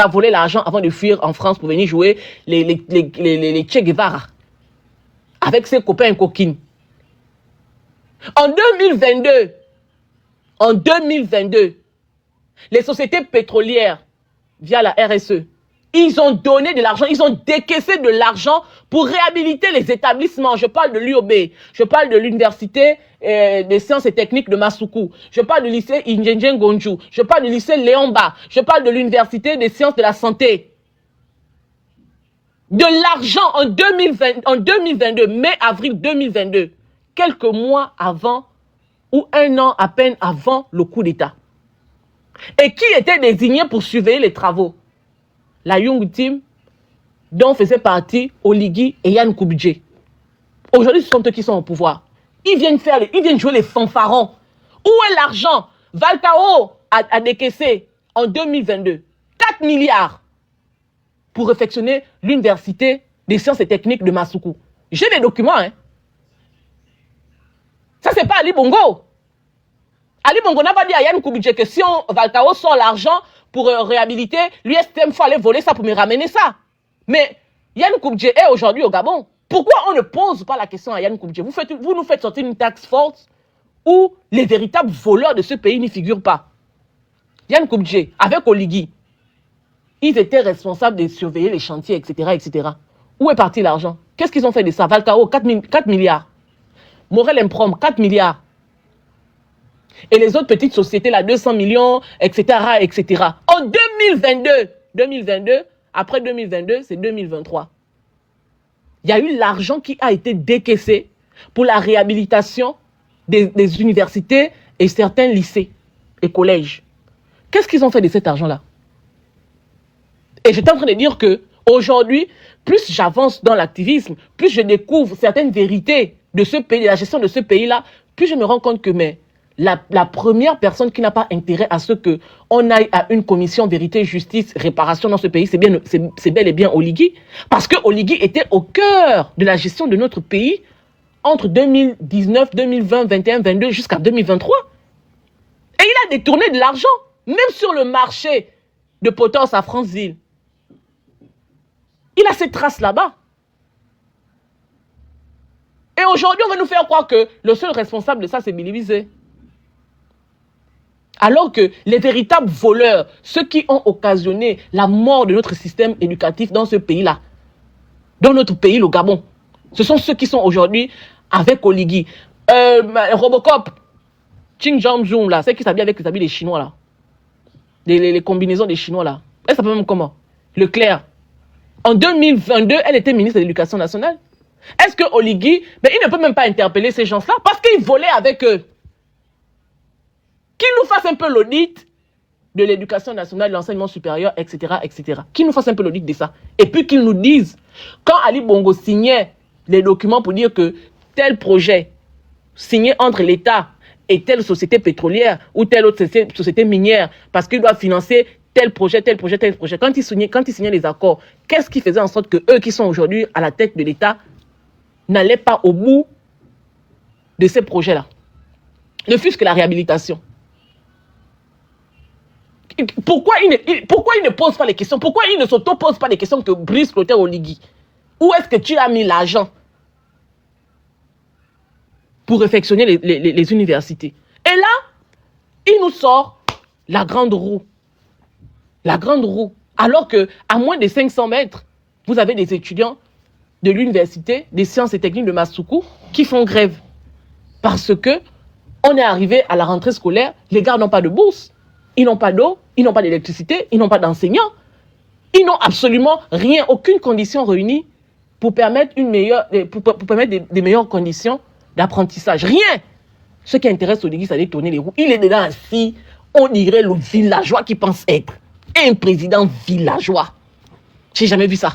a volé l'argent avant de fuir en France pour venir jouer les Che Guevara avec ses copains et coquines. En 2022, les sociétés pétrolières, via la RSE, ils ont donné de l'argent, ils ont décaissé de l'argent pour réhabiliter les établissements. Je parle de l'UOB, je parle de l'université des sciences et techniques de Masuku, je parle du lycée Injenjen Gonju, je parle du lycée Léonba, je parle de l'université des sciences de la santé. De l'argent en 2022, mai-avril 2022, quelques mois avant ou un an à peine avant le coup d'État. Et qui était désigné pour surveiller les travaux? La Young Team, dont faisait partie Oligui et Yann Koubidje. Aujourd'hui, ce sont eux qui sont au pouvoir. Ils viennent jouer les fanfarons. Où est l'argent? Valcao a décaissé en 2022 4 milliards pour réfectionner l'université des sciences et techniques de Masuku. J'ai des documents, hein. Ça, c'est pas Ali Bongo. Ali Bongo n'a pas dit à Yann Koubidje que si Valcao sort l'argent pour réhabiliter, l'USTM, il faut aller voler ça pour me ramener ça. Mais Yann Koubidje est aujourd'hui au Gabon. Pourquoi on ne pose pas la question à Yann Koubidje? Vous nous faites sortir une task force où les véritables voleurs de ce pays n'y figurent pas. Yann Koubidje, avec Oligui, ils étaient responsables de surveiller les chantiers, etc., etc. Où est parti l'argent? Qu'est-ce qu'ils ont fait de ça? Valcao, 4 milliards. Morel Improm, 4 milliards. Et les autres petites sociétés, là, 200 millions, etc., etc. En 2022, après 2022, c'est 2023. Il y a eu l'argent qui a été décaissé pour la réhabilitation des universités et certains lycées et collèges. Qu'est-ce qu'ils ont fait de cet argent-là? Et j'étais en train de dire que aujourd'hui, plus j'avance dans l'activisme, plus je découvre certaines vérités de ce pays, de la gestion de ce pays-là, plus je me rends compte que la première personne qui n'a pas intérêt à ce qu'on aille à une commission vérité, justice, réparation dans ce pays, c'est bel et bien Oligui. Parce que Oligui était au cœur de la gestion de notre pays entre 2019, 2020, 2021, 2022 jusqu'à 2023. Et il a détourné de l'argent, même sur le marché de Potence à Franceville. Il a ses traces là-bas. Et aujourd'hui, on va nous faire croire que le seul responsable de ça, c'est Billy Bizet. Alors que les véritables voleurs, ceux qui ont occasionné la mort de notre système éducatif dans ce pays-là, dans notre pays, le Gabon, ce sont ceux qui sont aujourd'hui avec Oligui. Robocop, Ching Jong-jung, là, c'est qui s'habille avec les habits des Chinois, là. Les combinaisons des Chinois, là. Elle s'appelle même comment? Leclerc. En 2022, elle était ministre de l'Éducation nationale. Est-ce que Oligui, il ne peut même pas interpeller ces gens-là parce qu'ils volaient avec eux? Qu'il nous fasse un peu l'audit de l'éducation nationale, de l'enseignement supérieur, etc., etc. Qu'il nous fasse un peu l'audit de ça. Et puis qu'ils nous disent, quand Ali Bongo signait les documents pour dire que tel projet signé entre l'État et telle société pétrolière ou telle autre société minière, parce qu'il doit financer tel projet, tel projet, tel projet. Quand ils signaient les accords, qu'est-ce qui faisait en sorte que eux qui sont aujourd'hui à la tête de l'État n'allaient pas au bout de ces projets-là? Ne fût-ce que la réhabilitation. Pourquoi il ne pose pas les questions? Pourquoi il ne s'auto-pose pas les questions que Brice Clotaire Oligui? Où est-ce que tu as mis l'argent pour réfectionner les universités? Et là, il nous sort la grande roue. La grande roue. Alors qu'à moins de 500 mètres, vous avez des étudiants de l'université des sciences et techniques de Masuku qui font grève. Parce que on est arrivé à la rentrée scolaire, les gars n'ont pas de bourse. Ils n'ont pas d'eau, ils n'ont pas d'électricité, ils n'ont pas d'enseignants. Ils n'ont absolument rien, aucune condition réunie pour permettre, des meilleures conditions d'apprentissage. Rien. Ce qui intéresse Oligui, c'est de tourner les roues. Il est dedans assis, on dirait le villageois qui pense être un président villageois. J'ai jamais vu ça.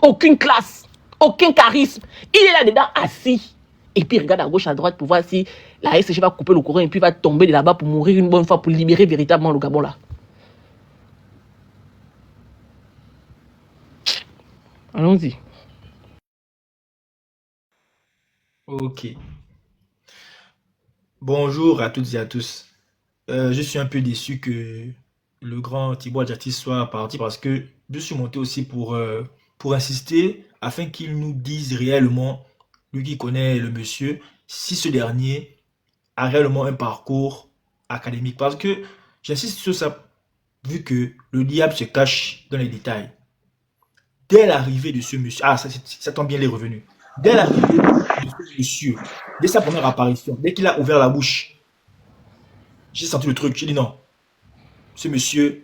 Aucune classe, aucun charisme. Il est là-dedans assis. Et puis il regarde à gauche, à droite pour voir si la SG va couper le courant et puis va tomber de là-bas pour mourir une bonne fois, pour libérer véritablement le Gabon là. Allons-y. Ok. Bonjour à toutes et à tous. Je suis un peu déçu que le grand Thibaut Adjati soit parti parce que je suis monté aussi pour insister afin qu'il nous dise réellement, lui qui connaît le monsieur, si ce dernier a réellement un parcours académique. Parce que j'insiste sur ça, vu que le diable se cache dans les détails. Dès l'arrivée de ce monsieur, ça tombe bien les revenus. Dès l'arrivée de ce monsieur, dès sa première apparition, dès qu'il a ouvert la bouche, j'ai senti le truc. J'ai dit non, ce monsieur,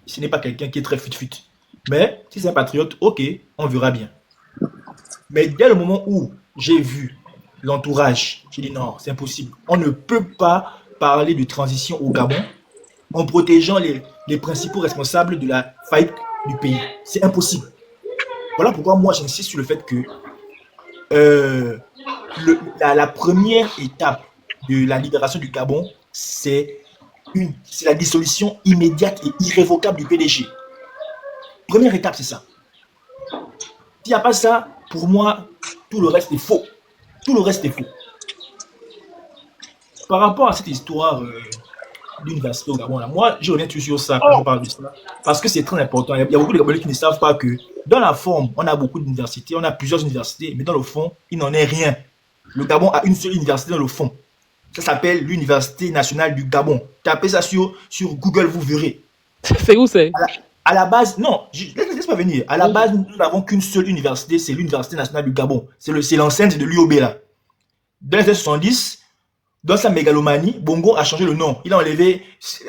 ce n'est pas quelqu'un qui est très fut-fut. Mais si c'est un patriote, ok, on verra bien. Mais dès le moment où j'ai vu l'entourage, j'ai dit non, c'est impossible. On ne peut pas parler de transition au Gabon en protégeant les principaux responsables de la faillite du pays. C'est impossible. Voilà pourquoi moi j'insiste sur le fait que la première étape de la libération du Gabon, c'est la dissolution immédiate et irrévocable du PDG. Première étape, c'est ça. S'il n'y a pas ça, pour moi, tout le reste est faux. Tout le reste est faux. Par rapport à cette histoire d'université au Gabon, là, moi, je reviens toujours sur ça quand je parle de ça, parce que c'est très important. Il y a beaucoup de Gabonais qui ne savent pas que dans la forme, on a beaucoup d'universités, on a plusieurs universités, mais dans le fond, il n'en est rien. Le Gabon a une seule université dans le fond. Ça s'appelle l'Université nationale du Gabon. Tapez ça sur Google, vous verrez. C'est où c'est? À la base, non, laisse-moi venir. À la base, nous n'avons qu'une seule université, c'est l'Université nationale du Gabon. C'est l'enceinte de l'UOB là. Dans les années 70, dans sa mégalomanie, Bongo a changé le nom. Il a enlevé,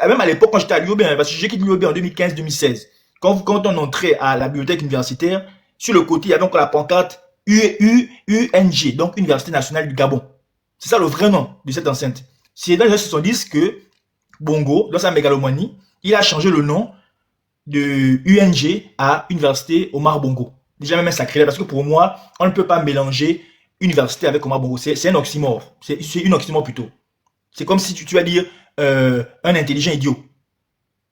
même à l'époque quand j'étais à l'UOB, parce que j'ai quitté l'UOB en 2015-2016. Quand on entrait à la bibliothèque universitaire, sur le côté, il y avait encore la pancarte UNG, donc Université nationale du Gabon. C'est ça le vrai nom de cette enceinte. C'est dans les années 70 que Bongo, dans sa mégalomanie, il a changé le nom de UNG à Université Omar Bongo. Déjà même un sacré, parce que pour moi, on ne peut pas mélanger université avec Omar Bongo. C'est un oxymore. C'est une oxymore plutôt. C'est comme si tu vas dire un intelligent idiot.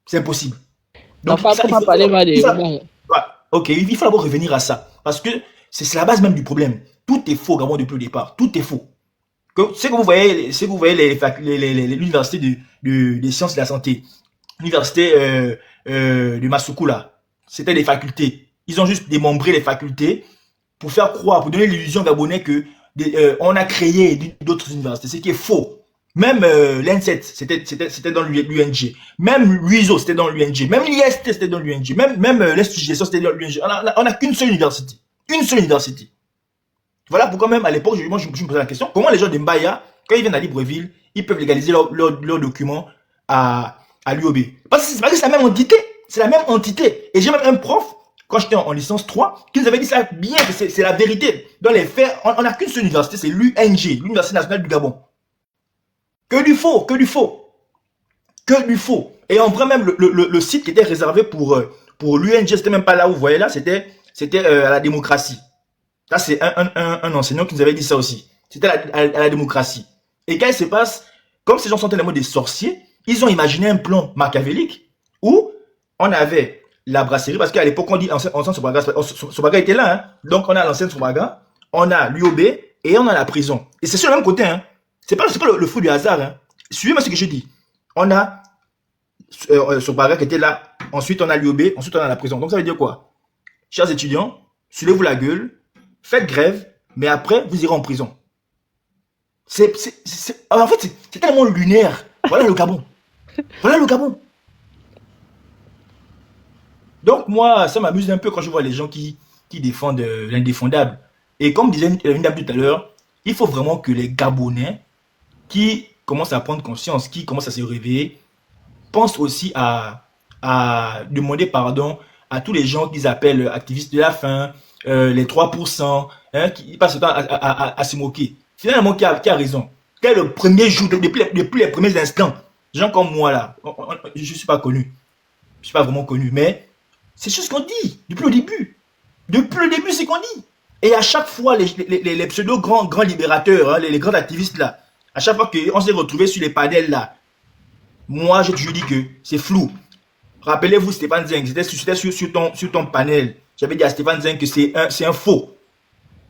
C'est impossible. Donc, ok, il faut d'abord revenir à ça. Parce que c'est la base même du problème. Tout est faux, Gabon, depuis le départ. Tout est faux. C'est que vous voyez l'université des sciences de la santé, l'université de Massoukula, c'était des facultés. Ils ont juste démembré les facultés pour faire croire, pour donner l'illusion gabonais que on a créé d'autres universités, ce qui est faux. Même l'ENSET, c'était dans l'UNG. Même l'UISO, c'était dans l'UNG. Même l'IST, c'était dans l'UNG. Même l'Institut de gestion, c'était dans l'UNG. On a qu'une seule université. Une seule université. Voilà pourquoi même à l'époque, moi je me posais la question, comment les gens de Mbaya, quand ils viennent à Libreville, ils peuvent légaliser leurs documents à l'UOB. Parce que c'est la même entité. C'est la même entité. Et j'ai même un prof, quand j'étais en licence 3, qui nous avait dit ça bien, que c'est la vérité. Dans les faits, on n'a qu'une seule université, c'est l'UNG, l'Université nationale du Gabon. Que du faux, que du faux. Que du faux. Et en vrai, même le site qui était réservé pour l'UNG, c'était même pas là où vous voyez là, c'était à la démocratie. Là, c'est un enseignant qui nous avait dit ça aussi. C'était à la démocratie. Et quand il se passe, comme ces gens sont tellement des sorciers, ils ont imaginé un plan machiavélique où on avait la brasserie, parce qu'à l'époque, on dit ensemble Sobaga était là, hein. Donc on a l'ancienne Sobaga, on a l'UOB et on a la prison. Et c'est sur le même côté, hein. C'est pas le fruit du hasard, hein. Suivez-moi ce que je dis. On a Sobaga qui était là, ensuite on a l'UOB, ensuite on a la prison. Donc ça veut dire quoi? Chers étudiants, soulevez-vous la gueule, faites grève, mais après vous irez en prison. En fait, c'est tellement lunaire. Voilà le Gabon. Voilà le Gabon. Donc moi, ça m'amuse un peu quand je vois les gens qui défendent l'indéfendable. Et comme disait une dame tout à l'heure, il faut vraiment que les Gabonais qui commencent à prendre conscience, qui commencent à se réveiller, pensent aussi à demander pardon à tous les gens qu'ils appellent activistes de la faim, les 3%, hein, qui passent le temps à se moquer. Finalement, qui a raison? Dès le premier jour, depuis les premiers instants, des gens comme moi là, je ne suis pas connu. Je ne suis pas vraiment connu, mais c'est ce qu'on dit depuis le début. Depuis le début, c'est qu'on dit. Et à chaque fois, les pseudo-grands libérateurs, hein, les grands activistes là, à chaque fois qu'on s'est retrouvés sur les panels là, moi j'ai toujours dit que c'est flou. Rappelez-vous Stéphane Zeng, c'était sur ton panel. J'avais dit à Stéphane Zeng que c'est un faux.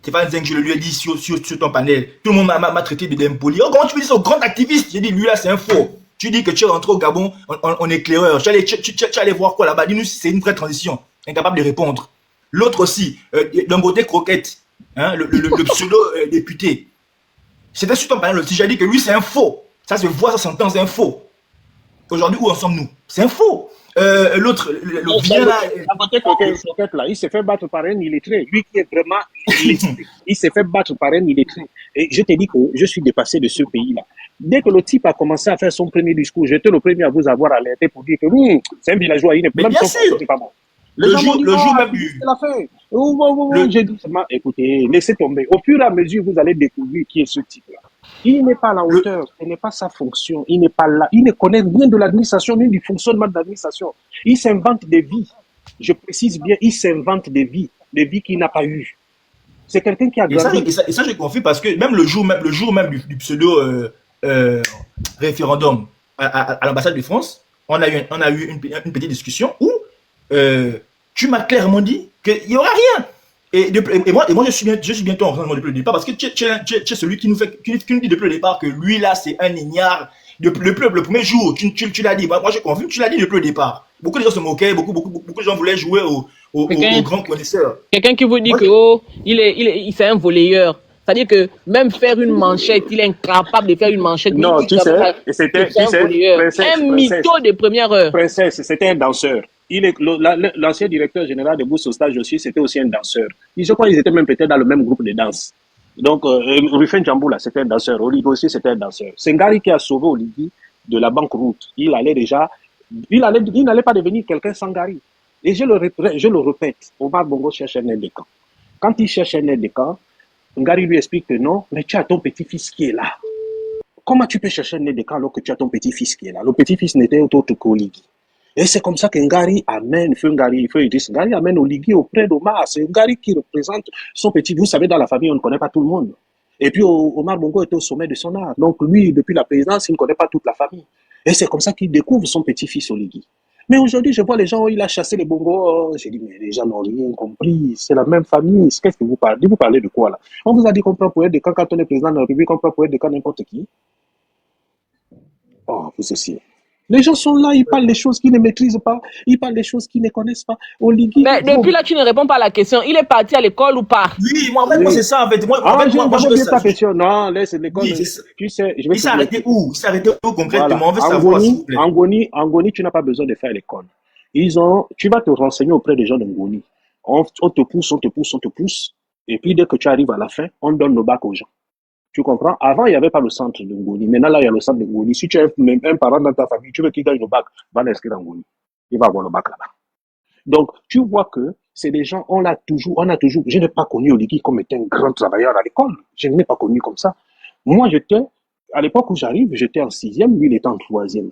Stéphane Zeng, je le lui ai dit sur ton panel. Tout le monde m'a traité de d'impoli. Oh, comment tu peux dire ce grand activiste? J'ai dit, lui là, c'est un faux. Tu dis que tu es rentré au Gabon en éclaireur. Tu allais voir quoi là-bas? Dis-nous si c'est une vraie transition. Incapable de répondre. L'autre aussi, Dangote Croquette, hein, le pseudo-député. C'était sur ton panel aussi. J'ai dit que lui, c'est un faux. Ça se voit, ça s'entend, c'est un faux. Aujourd'hui, où en sommes-nous? C'est un faux. L'autre, le vilain là. Croquette là, il s'est fait battre par un illettré. Lui qui est vraiment illettré, il s'est fait battre par un illettré. Et je te dis que je suis dépassé de ce pays-là. Dès que le type a commencé à faire son premier discours, j'étais le premier à vous avoir alerté pour dire que c'est un villageois, il n'est même pas bon. Le jour même du... J'ai dit seulement, écoutez, laissez tomber. Au fur et à mesure, vous allez découvrir qui est ce type-là. Il n'est pas à la hauteur, ce n'est pas sa fonction, il n'est pas là, il ne connaît rien de l'administration, ni du fonctionnement de l'administration. Il s'invente des vies. Je précise bien, il s'invente des vies qu'il n'a pas eues. C'est quelqu'un qui a grandi. Et ça, j'ai confus parce que même le jour même du pseudo référendum à l'ambassade de France, on a eu une petite discussion où tu m'as clairement dit qu'il n'y aura rien. Et moi, je suis bientôt en train depuis le départ parce que tu es celui qui nous dit depuis le départ que lui là, c'est un ignare. Le premier jour, tu l'as dit. Moi, je confirme, tu l'as dit depuis le départ. Beaucoup de gens se moquaient, beaucoup de gens voulaient jouer au grand connaisseur. Quelqu'un qui vous dit que c'est un volleyeur. C'est-à-dire que même faire une manchette, il est incapable de faire une manchette. Non, tu sais, c'était un mytho de première heure. Princesse, c'était un danseur. L'ancien directeur général de Bourse au stage aussi, c'était aussi un danseur. Je crois qu'ils étaient même peut-être dans le même groupe de danse. Donc, Rufin Djambou, là, c'était un danseur. Oligui aussi, c'était un danseur. C'est Ngari qui a sauvé Oligui de la banqueroute. Il n'allait pas devenir quelqu'un sans Ngari. Et je le répète, Omar Bongo cherche un aide de camp. Quand il cherche un aide de camp, Ngari lui explique que non, mais tu as ton petit-fils qui est là. Comment tu peux chercher un aide de camp alors que tu as ton petit-fils qui est là? Le petit-fils n'était autre qu'Oligui. Et c'est comme ça que Ngari amène, Ngari amène Oligui auprès d'Omar. C'est Ngari qui représente son petit. Vous savez, dans la famille, on ne connaît pas tout le monde. Et puis, Omar Bongo était au sommet de son art. Donc, lui, depuis la présidence, il ne connaît pas toute la famille. Et c'est comme ça qu'il découvre son petit-fils Oligui. Mais aujourd'hui, je vois les gens, il a chassé les Bongo. J'ai dit, mais les gens n'ont rien compris. C'est la même famille. Qu'est-ce que vous parlez? Vous parlez de quoi, là? On vous a dit qu'on prend pour être de quand on est président de la République, on prend pour être de quand n'importe qui. Oh, vous aussi. Les gens sont là, ils parlent des choses qu'ils ne maîtrisent pas, ils parlent des choses qu'ils ne connaissent pas. Oligui. Mais depuis là, tu ne réponds pas à la question. Il est parti à l'école ou pas? Oui, moi, c'est ça, en fait. Moi, je veux ta question. Non, laisse l'école. Oui, tu sais, je vais il s'est arrêté où? Il s'est arrêté où concrètement? Voilà. On veut savoir, s'il vous plaît. Ngoni, tu n'as pas besoin de faire l'école. Tu vas te renseigner auprès des gens de Ngoni. On te pousse. Et puis, dès que tu arrives à la fin, on donne le bac aux gens. Tu comprends? Avant, il n'y avait pas le centre de Ngoni. Maintenant, là, il y a le centre de Ngoni. Si tu as un parent dans ta famille, tu veux qu'il gagne le bac, va l'inscrire en Ngoni. Il va avoir le bac là-bas. Donc, tu vois que c'est des gens, on a toujours, je n'ai pas connu Oligui comme étant un grand travailleur à l'école. Je ne l'ai pas connu comme ça. Moi, à l'époque où j'arrive, j'étais en 6e, lui, il était en 3e.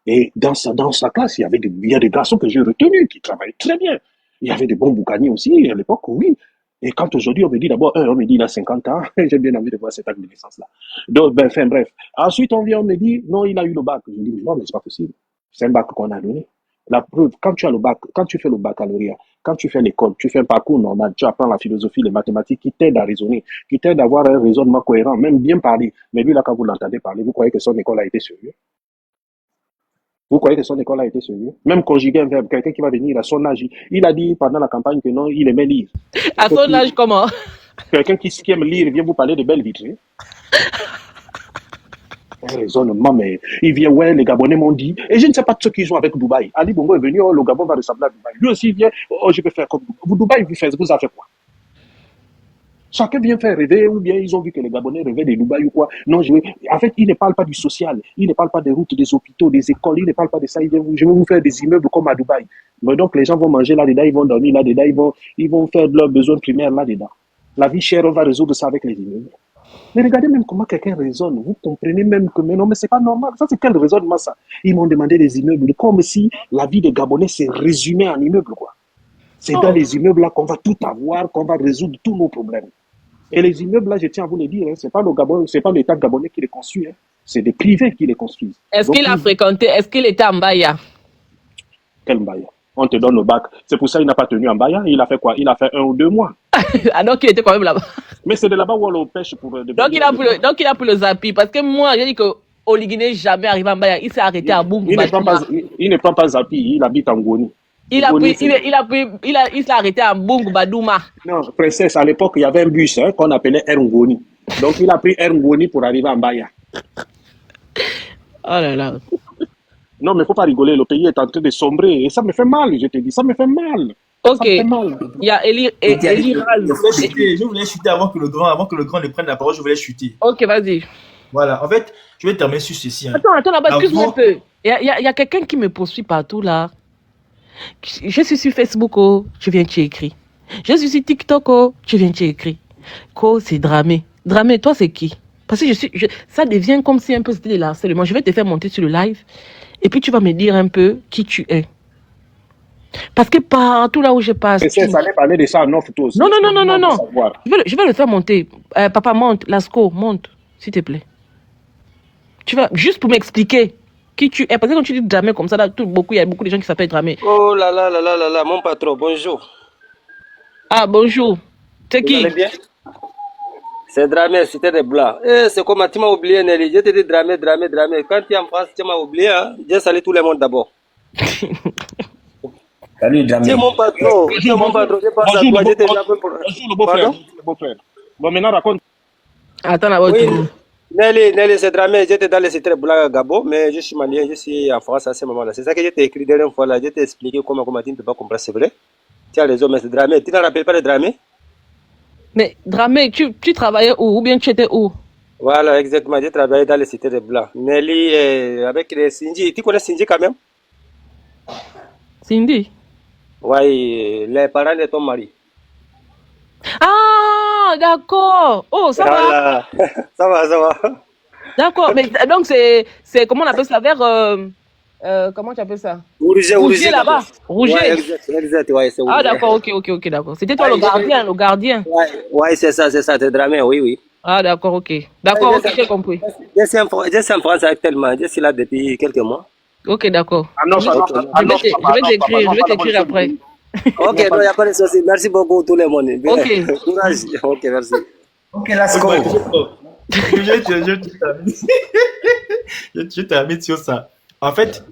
Et dans sa classe, il y a des garçons que j'ai retenus qui travaillent très bien. Il y avait des bons boucaniers aussi à l'époque, oui. Et quand aujourd'hui, on me dit d'abord, on me dit il a 50 ans, j'ai bien envie de voir cet acte de naissance-là. Donc, bref. Ensuite, on vient, on me dit, non, il a eu le bac. Je dis, non, mais c'est pas possible. C'est un bac qu'on a donné. La preuve, quand tu as le bac, quand tu fais le baccalauréat, quand tu fais l'école, tu fais un parcours normal, tu apprends la philosophie, les mathématiques qui t'aident à raisonner, qui t'aident à avoir un raisonnement cohérent, même bien parler. Mais lui, là, quand vous l'entendez parler, vous croyez que son école a été sérieuse? Vous croyez que son école a été sérieuse? Même conjuguer un verbe, quelqu'un qui va venir à son âge, il a dit pendant la campagne que non, il aimait lire. À son âge, comment? Quelqu'un qui aime lire vient vous parler de belles vitrines. Un raisonnement, mais il vient, ouais, les Gabonais m'ont dit, et je ne sais pas ce qu'ils ont avec Dubaï. Ali Bongo est venu, le Gabon va ressembler à Dubaï. Lui aussi, il vient, je peux faire comme Dubaï. Dubaï, vous a fait quoi? Chacun vient faire rêver, ou bien ils ont vu que les Gabonais rêvaient de Dubaï ou quoi. Non, en fait, il ne parle pas du social, il ne parle pas des routes, des hôpitaux, des écoles, il ne parle pas de ça. Je vais vous faire des immeubles comme à Dubaï. Mais donc, les gens vont manger là-dedans, ils vont dormir là-dedans, ils vont faire leurs besoins primaires là-dedans. La vie chère, on va résoudre ça avec les immeubles. Mais regardez même comment quelqu'un raisonne. Vous comprenez même que, mais non, mais c'est pas normal. Ça, c'est quel raisonnement, ça? Ils m'ont demandé des immeubles, comme si la vie des Gabonais s'est résumée en immeubles, quoi. C'est dans les immeubles là qu'on va tout avoir, qu'on va résoudre tous nos problèmes. Et les immeubles là, je tiens à vous le dire, c'est pas le Gabon, c'est pas l'État gabonais qui les construit, c'est des privés qui les construisent. Est-ce qu'il était en Mbaya? Quel Mbaya? On te donne le bac. C'est pour ça qu'il n'a pas tenu en Mbaya. Il a fait quoi? Il a fait 1 ou 2 mois. Alors qu'il était quand même là-bas. Mais c'est de là-bas où on le pêche pour... Donc il a pris le Zapi. Parce que moi, j'ai dit que Oligui n'est jamais arrivé en Baya. Il s'est arrêté à Bungu. Il ne prend pas Zapi, il habite en Ngoni. Il s'est arrêté à Bungu Badouma. Non, princesse, à l'époque, il y avait un bus qu'on appelait Air Ngoni. Donc, il a pris Air Ngoni pour arriver en Baya. Oh là là. Non, mais il ne faut pas rigoler, le pays est en train de sombrer. Et ça me fait mal, je te dis, ça me fait mal. Ok. Ça me fait mal. Il y a Eli Raz. Je voulais chuter avant que le grand ne prenne la parole, je voulais chuter. Ok, vas-y. Voilà, en fait, je vais terminer sur ceci. Hein. Attends, là-bas, excuse-moi un peu. Il y a quelqu'un qui me poursuit partout là. Je suis sur Facebook, oh, tu viens, tu écris. Je suis sur TikTok, oh, tu viens, tu écris. Ko, c'est Dramé. Dramé, toi, c'est qui? Parce que ça devient comme si un peu c'était de l'harcèlement. Je vais te faire monter sur le live et puis tu vas me dire un peu qui tu es. Parce que partout là où je passe. Ça allait parler de ça en off tous. Non. Je vais le faire monter. Papa, monte. Lasco, monte, s'il te plaît. Tu vas juste pour m'expliquer qui tu es. Parce que quand tu dis Dramé comme ça, là, il y a beaucoup de gens qui s'appellent Dramé. Oh là là là là là là, mon patron, bonjour. Ah, bonjour. C'est qui? Vous allez bien? C'est Dramé, c'était des blancs. C'est comme tu m'as oublié, Nelly. Je te dis Dramé. Quand tu es en France, tu m'as oublié. Hein? Je salue tout le monde d'abord. Salut, Dramé. C'est mon patron. C'est mon patron. Je pense à toi. Je t'ai Bonjour, le beau-frère. Bon, maintenant, raconte. Attends, là-bas. Oui. Nelly, c'est Dramé. J'étais dans les cités blancs à Gabon, mais je suis malien. Je suis en France à ce moment-là. C'est ça que je t'ai écrit la dernière fois. Là. Je t'ai expliqué comment tu ne peux pas comprendre. C'est vrai. Tu as raison, mais c'est Dramé. Tu ne te rappelles pas de Dramé? Mais Dramé, tu travaillais où? Ou bien tu étais où? Voilà, exactement. J'ai travaillé dans les cités de blancs. Nelly, avec les Sindji. Tu connais Sindji quand même? Cindy? Oui, les parents de ton mari. Ah, d'accord. Oh, ça Voilà. Ça va. D'accord. Mais donc, c'est comment on appelle ça? Vers. Comment tu appelles ça? Rouget là-bas. Rouget. Ouais, exact, ouais, c'est Ah, d'accord, ok, d'accord. C'était toi le gardien. Ouais, c'est ça, c'est Dramé, oui. Ah, d'accord, ok. D'accord, ok, j'ai compris. Je suis en France actuellement. Je suis là depuis quelques mois. Ok, d'accord. Je vais t'écrire après. Ok, non, il n'y a pas de souci. Merci beaucoup tout le monde. Ok. Courage. Ok, merci. Ok, let's go. Je termine sur ça. En fait,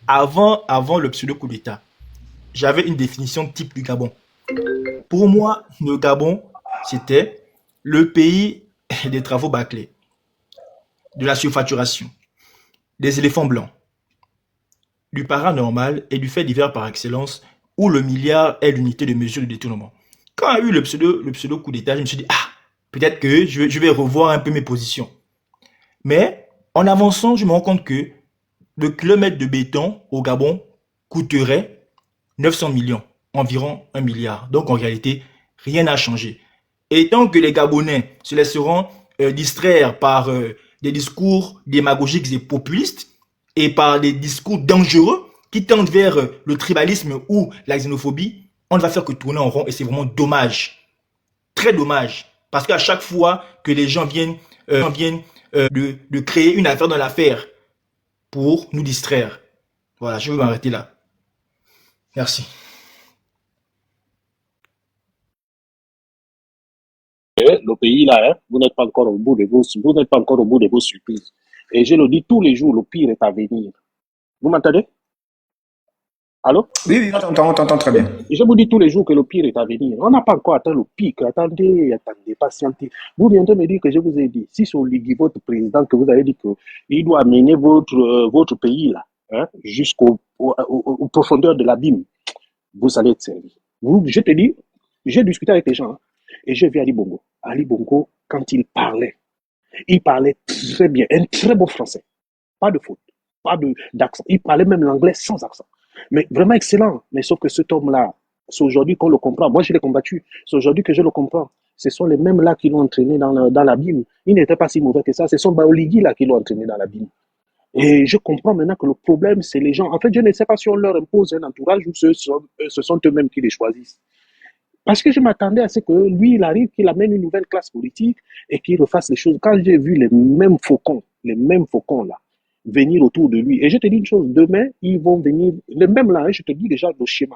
avant le pseudo-coup d'État, j'avais une définition type du Gabon. Pour moi, le Gabon, c'était le pays des travaux bâclés, de la surfacturation, des éléphants blancs, du paranormal et du fait divers par excellence, où le milliard est l'unité de mesure de détournement. Quand il y a eu le pseudo coup d'État, je me suis dit, peut-être que je vais revoir un peu mes positions. Mais en avançant, je me rends compte que le kilomètre de béton au Gabon coûterait 900 millions, environ 1 milliard. Donc en réalité, rien n'a changé. Et tant que les Gabonais se laisseront distraire par des discours démagogiques et populistes et par des discours dangereux qui tendent vers le tribalisme ou la xénophobie, on ne va faire que tourner en rond et c'est vraiment dommage. Très dommage. Parce qu'à chaque fois que les gens viennent de créer une affaire dans l'affaire pour nous distraire. Voilà, je vais m'arrêter là. Merci. Le pays là, vous n'êtes pas encore au bout de vos surprises. Et je le dis tous les jours, le pire est à venir. Vous m'entendez? Allô? Oui, on t'entend très bien. Je vous dis tous les jours que le pire est à venir. On n'a pas encore atteint le pic. Attendez, patientez. Vous viendrez me dire que je vous ai dit, si c'est Oligui, votre président, que vous avez dit qu'il doit amener votre pays là, jusqu'aux profondeurs de l'abîme, vous allez être servi. Je te dis, j'ai discuté avec les gens et j'ai vu Ali Bongo. Ali Bongo, quand il parlait très bien, un très beau français. Pas de faute, pas d'accent. Il parlait même l'anglais sans accent. Mais vraiment excellent. Mais sauf que cet homme-là, c'est aujourd'hui qu'on le comprend. Moi, je l'ai combattu. C'est aujourd'hui que je le comprends. Ce sont les mêmes là qui l'ont entraîné dans l'abîme. Il n'était pas si mauvais que ça. Ce sont Baoligui là qui l'ont entraîné dans l'abîme. Et je comprends maintenant que le problème, c'est les gens. En fait, je ne sais pas si on leur impose un entourage ou ce sont eux-mêmes qui les choisissent. Parce que je m'attendais à ce que lui, il arrive, qu'il amène une nouvelle classe politique et qu'il refasse les choses. Quand j'ai vu les mêmes faucons là, venir autour de lui. Et je te dis une chose, demain, ils vont venir, les mêmes là, je te dis déjà le schéma.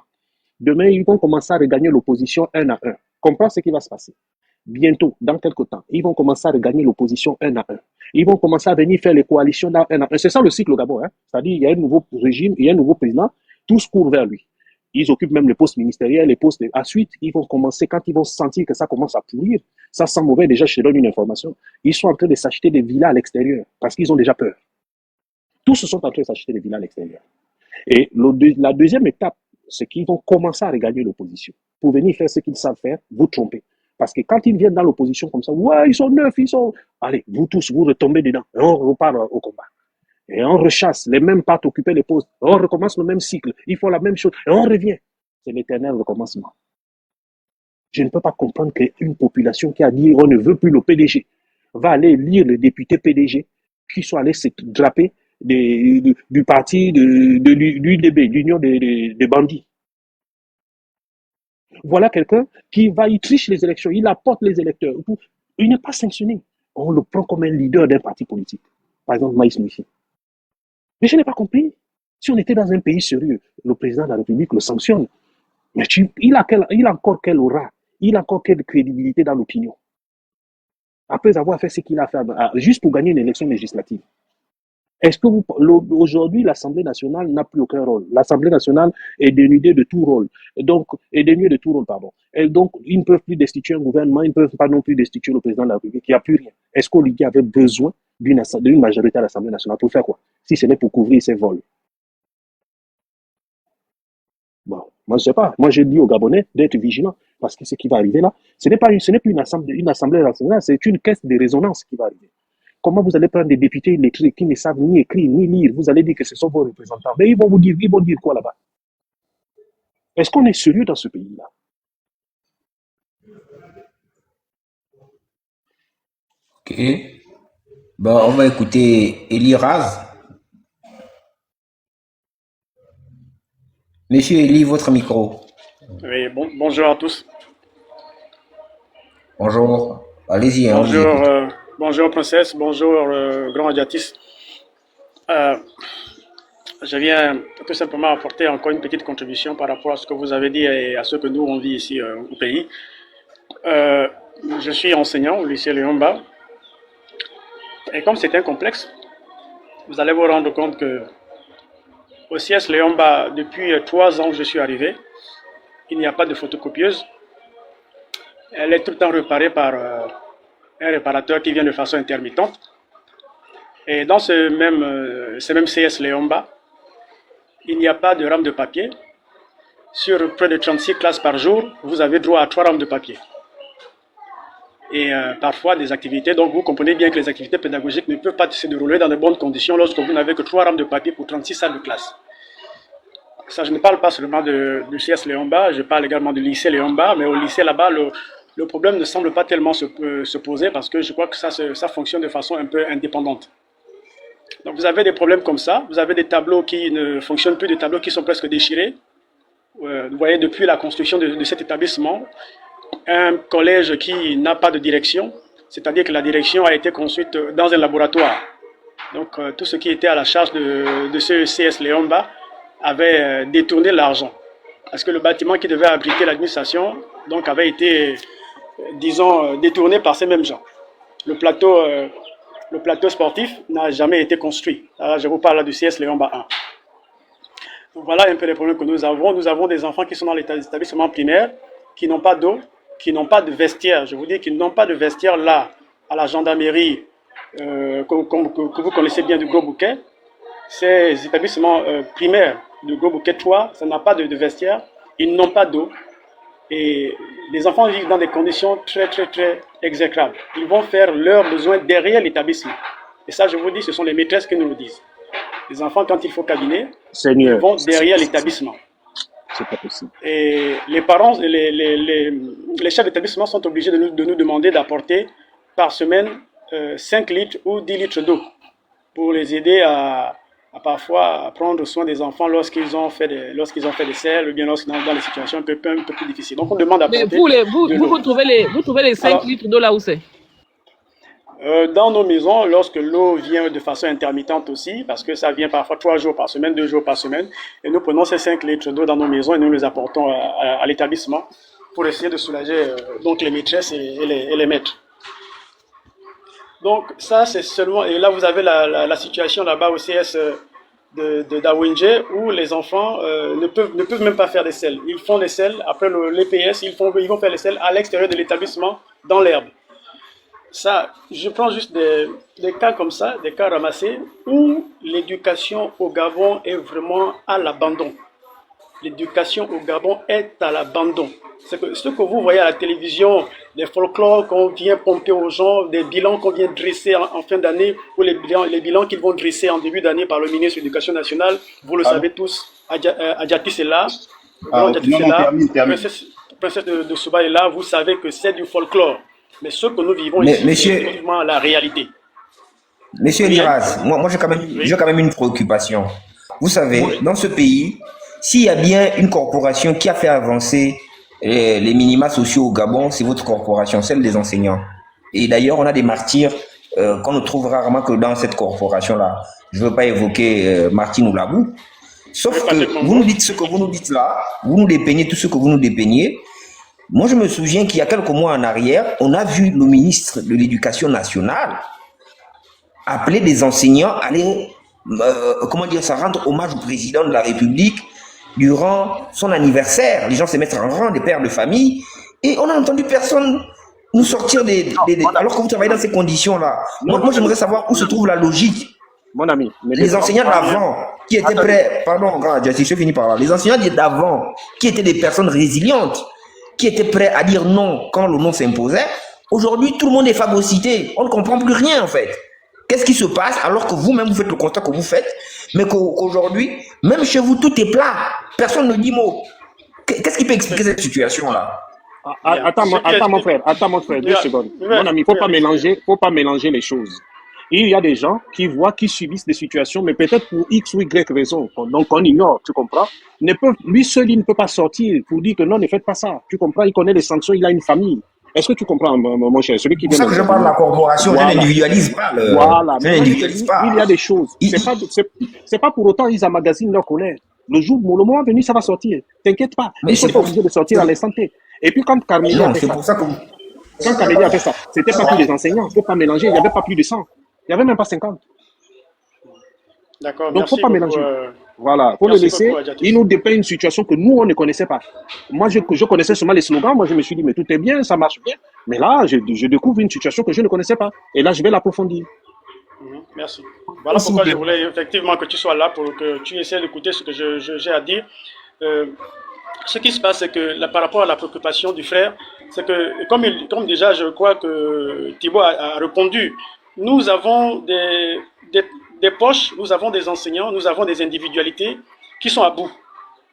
Demain, ils vont commencer à regagner l'opposition un à un. Comprends ce qui va se passer. bientôt, dans quelques temps, ils vont commencer à regagner l'opposition un à un. Ils vont commencer à venir faire les coalitions un à un. C'est ça le cycle au Gabon. Hein? C'est-à-dire, il y a un nouveau régime, il y a un nouveau président, tous courent vers lui. Ils occupent même les postes ministériels, les postes. Ensuite, ils vont commencer, quand ils vont sentir que ça commence à pourrir, ça sent mauvais, déjà, je te donne une information. Ils sont en train de s'acheter des villas à l'extérieur parce qu'ils ont déjà peur. Tous se sont en train de s'acheter des villas à l'extérieur. Et la deuxième étape, c'est qu'ils vont commencer à regagner l'opposition. Pour venir faire ce qu'ils savent faire, vous trompez. Parce que quand ils viennent dans l'opposition comme ça, ouais, ils sont neufs, ils sont... Allez, vous tous, vous retombez dedans. Et on repart au combat. Et on rechasse, les mêmes partent occuper les postes. On recommence le même cycle. Ils font la même chose. Et on revient. C'est l'éternel recommencement. Je ne peux pas comprendre qu'une population qui a dit on ne veut plus le PDG va aller lire le député PDG qui soit allé se draper du parti de l'UDB, l'Union des bandits. Voilà quelqu'un qui va, il triche les élections, il apporte les électeurs. Il n'est pas sanctionné. On le prend comme un leader d'un parti politique. Par exemple, Maïs Mouissi. Mais je n'ai pas compris. Si on était dans un pays sérieux, le président de la République le sanctionne. Mais il a encore quelle aura, il a encore quelle crédibilité dans l'opinion. Après avoir fait ce qu'il a fait, juste pour gagner une élection législative. Est-ce que aujourd'hui, l'Assemblée nationale n'a plus aucun rôle? L'Assemblée nationale est dénuée de tout rôle. Et donc, ils ne peuvent plus destituer un gouvernement, ils ne peuvent pas non plus destituer le président de la République. Il n'y a plus rien. Est-ce qu'Oligui avait besoin d'une majorité à l'Assemblée nationale pour faire quoi? Si ce n'est pour couvrir ses vols. Bon, moi, je ne sais pas. Moi, je dis aux Gabonais d'être vigilants parce que ce qui va arriver là, ce n'est plus une assemblée nationale, c'est une caisse de résonance qui va arriver. Comment vous allez prendre des députés illettrés qui ne savent ni écrire ni lire? Vous allez dire que ce sont vos représentants. Mais ils vont dire quoi là-bas? Est-ce qu'on est sérieux dans ce pays-là? Ok. Bon, on va écouter Eli Raz. Monsieur Eli, votre micro. Oui, bonjour à tous. Bonjour. Allez-y. Bonjour princesse, bonjour grand Adiatis. Je viens tout simplement apporter encore une petite contribution par rapport à ce que vous avez dit et à ce que nous on vit ici au pays. Je suis enseignant au lycée Léomba. Et comme c'est un complexe, vous allez vous rendre compte que au CS Léomba, depuis 3 ans que je suis arrivé, il n'y a pas de photocopieuse. Elle est tout le temps réparée par un réparateur qui vient de façon intermittente. Et dans ce même CS Léomba, il n'y a pas de rame de papier. Sur près de 36 classes par jour, vous avez droit à 3 rames de papier. Et parfois des activités, donc vous comprenez bien que les activités pédagogiques ne peuvent pas se dérouler dans de bonnes conditions lorsque vous n'avez que 3 rames de papier pour 36 salles de classe. Ça, je ne parle pas seulement du CS Léomba, je parle également du lycée Léomba, mais au lycée là-bas, le problème ne semble pas tellement se poser parce que je crois que ça fonctionne de façon un peu indépendante. Donc vous avez des problèmes comme ça, vous avez des tableaux qui ne fonctionnent plus, des tableaux qui sont presque déchirés. Vous voyez, depuis la construction de cet établissement, un collège qui n'a pas de direction, c'est-à-dire que la direction a été construite dans un laboratoire. Donc tout ce qui était à la charge de ce CS Léomba avait détourné l'argent. Parce que le bâtiment qui devait abriter l'administration donc avait été, disons, détourné par ces mêmes gens. Le plateau sportif n'a jamais été construit. Alors, je vous parle du CS Léomba 1. Donc, voilà un peu les problèmes que nous avons. Nous avons des enfants qui sont dans les établissements primaires, qui n'ont pas d'eau, qui n'ont pas de vestiaire. Je vous dis qu'ils n'ont pas de vestiaire là, à la gendarmerie, que vous connaissez bien du Gros Bouquet. Ces établissements primaires du Gros Bouquet 3, ça n'a pas de vestiaire. Ils n'ont pas d'eau. Et les enfants vivent dans des conditions très, très, très exécrables. Ils vont faire leurs besoins derrière l'établissement. Et ça, je vous dis, ce sont les maîtresses qui nous le disent. Les enfants, quand il faut cabiner, ils vont derrière l'établissement. C'est pas possible. Et les parents, les chefs d'établissement sont obligés de nous demander d'apporter par semaine 5 litres ou 10 litres d'eau pour les aider à parfois prendre soin des enfants lorsqu'ils ont fait des selles ou bien lorsqu'ils sont dans des situations un peu plus difficiles. Donc on demande d'apporter. Mais vous trouvez les 5 litres d'eau là où c'est? Dans nos maisons, lorsque l'eau vient de façon intermittente aussi, parce que ça vient parfois 3 jours par semaine, 2 jours par semaine, et nous prenons ces 5 litres d'eau dans nos maisons et nous les apportons à l'établissement. pour essayer de soulager donc les maîtresses et les maîtres. Donc ça c'est seulement, et là vous avez la situation là-bas au CS de Dawinje où les enfants ne peuvent même pas faire des selles. Ils font des selles, après l'EPS, ils vont faire les selles à l'extérieur de l'établissement, dans l'herbe. Ça, je prends juste des cas comme ça, des cas ramassés, où l'éducation au Gabon est vraiment à l'abandon. L'éducation au Gabon est à l'abandon. C'est que ce que vous voyez à la télévision, des folklores qu'on vient pomper aux gens, des bilans qu'on vient dresser en fin d'année, ou les bilans qu'ils vont dresser en début d'année par le ministre de l'Éducation nationale, vous le savez tous, Adjati c'est là, princesse de Souba est là, vous savez que c'est du folklore. Mais ce que nous vivons ici, c'est effectivement la réalité. Monsieur Liraz, moi j'ai quand même une préoccupation. Vous savez, dans ce pays, s'il y a bien une corporation qui a fait avancer les minima sociaux au Gabon, c'est votre corporation, celle des enseignants. Et d'ailleurs, on a des martyrs qu'on ne trouve rarement que dans cette corporation-là. Je ne veux pas évoquer Martine Oulabou. Sauf que vous nous dites ce que vous nous dites là, vous nous dépeignez tout ce que vous nous dépeignez. Moi, je me souviens qu'il y a quelques mois en arrière, on a vu le ministre de l'Éducation nationale appeler des enseignants à aller, rendre hommage au président de la République durant son anniversaire. Les gens se mettent en rang, des pères de famille, et on n'a entendu personne nous sortir alors que vous travaillez dans ces conditions-là. Moi, j'aimerais savoir où se trouve la logique. Mon ami, les enseignants d'avant qui étaient prêts, pardon, je finis par là. Les enseignants d'avant qui étaient des personnes résilientes, qui étaient prêts à dire non quand le non s'imposait, aujourd'hui tout le monde est phagocyté. On ne comprend plus rien en fait. Qu'est-ce qui se passe alors que vous-même vous faites le constat que vous faites, mais qu'aujourd'hui, même chez vous, tout est plat. Personne ne dit mot. Qu'est-ce qui peut expliquer cette situation-là? Attends mon frère, 2 secondes. Mon ami, faut pas mélanger les choses. Il y a des gens qui subissent des situations, mais peut-être pour X ou Y raison, donc on ignore, tu comprends? Lui seul, il ne peut pas sortir pour dire que non, ne faites pas ça. Tu comprends? Il connaît les sanctions, il a une famille. Est-ce que tu comprends, mon cher? Celui qui vient. C'est ça que je parle de la corporation, je n'individualise pas. Voilà, il y a des choses. C'est pas pour autant ils emmagasinent leur colère. Le moment venu, ça va sortir. T'inquiète pas. Ils sont pas obligés de sortir à l'instant T. Et puis quand Carmélie a fait ça, c'était pas plus les enseignants. Il ne faut pas mélanger. Il n'y avait pas plus de 100. Il n'y avait même pas 50. D'accord. Donc, il ne faut pas mélanger. Voilà, il faut le laisser. Il nous dépeint une situation que nous, on ne connaissait pas. Moi, je connaissais seulement les slogans. Moi, je me suis dit, mais tout est bien, ça marche bien. Mais là, je découvre une situation que je ne connaissais pas. Et là, je vais l'approfondir. Merci. Voilà pourquoi je voulais effectivement que tu sois là pour que tu essaies d'écouter ce que j'ai à dire. Ce qui se passe, c'est que par rapport à la préoccupation du frère, c'est que, comme déjà, je crois que Thibaut a répondu, nous avons des poches, nous avons des enseignants, nous avons des individualités qui sont à bout.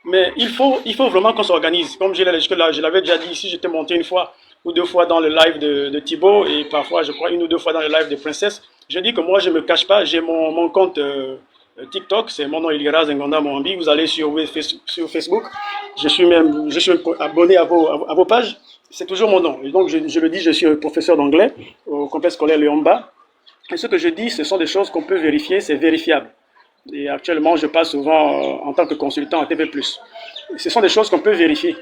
Mais il faut vraiment qu'on s'organise. Comme je l'avais déjà dit ici, j'étais monté 1 fois ou 2 fois dans le live de Thibaut et parfois, je crois, 1 ou 2 fois dans le live de Princesse. Je dis que moi, je ne me cache pas, j'ai mon compte TikTok, c'est mon nom Iliraz Ngonda Moambi. Vous allez sur Facebook, je suis abonné à vos pages, c'est toujours mon nom. Et donc, je le dis, je suis professeur d'anglais au complexe scolaire Léomba. Et ce que je dis, ce sont des choses qu'on peut vérifier, c'est vérifiable. Et actuellement, je passe souvent en tant que consultant à TV+. Ce sont des choses qu'on peut vérifier.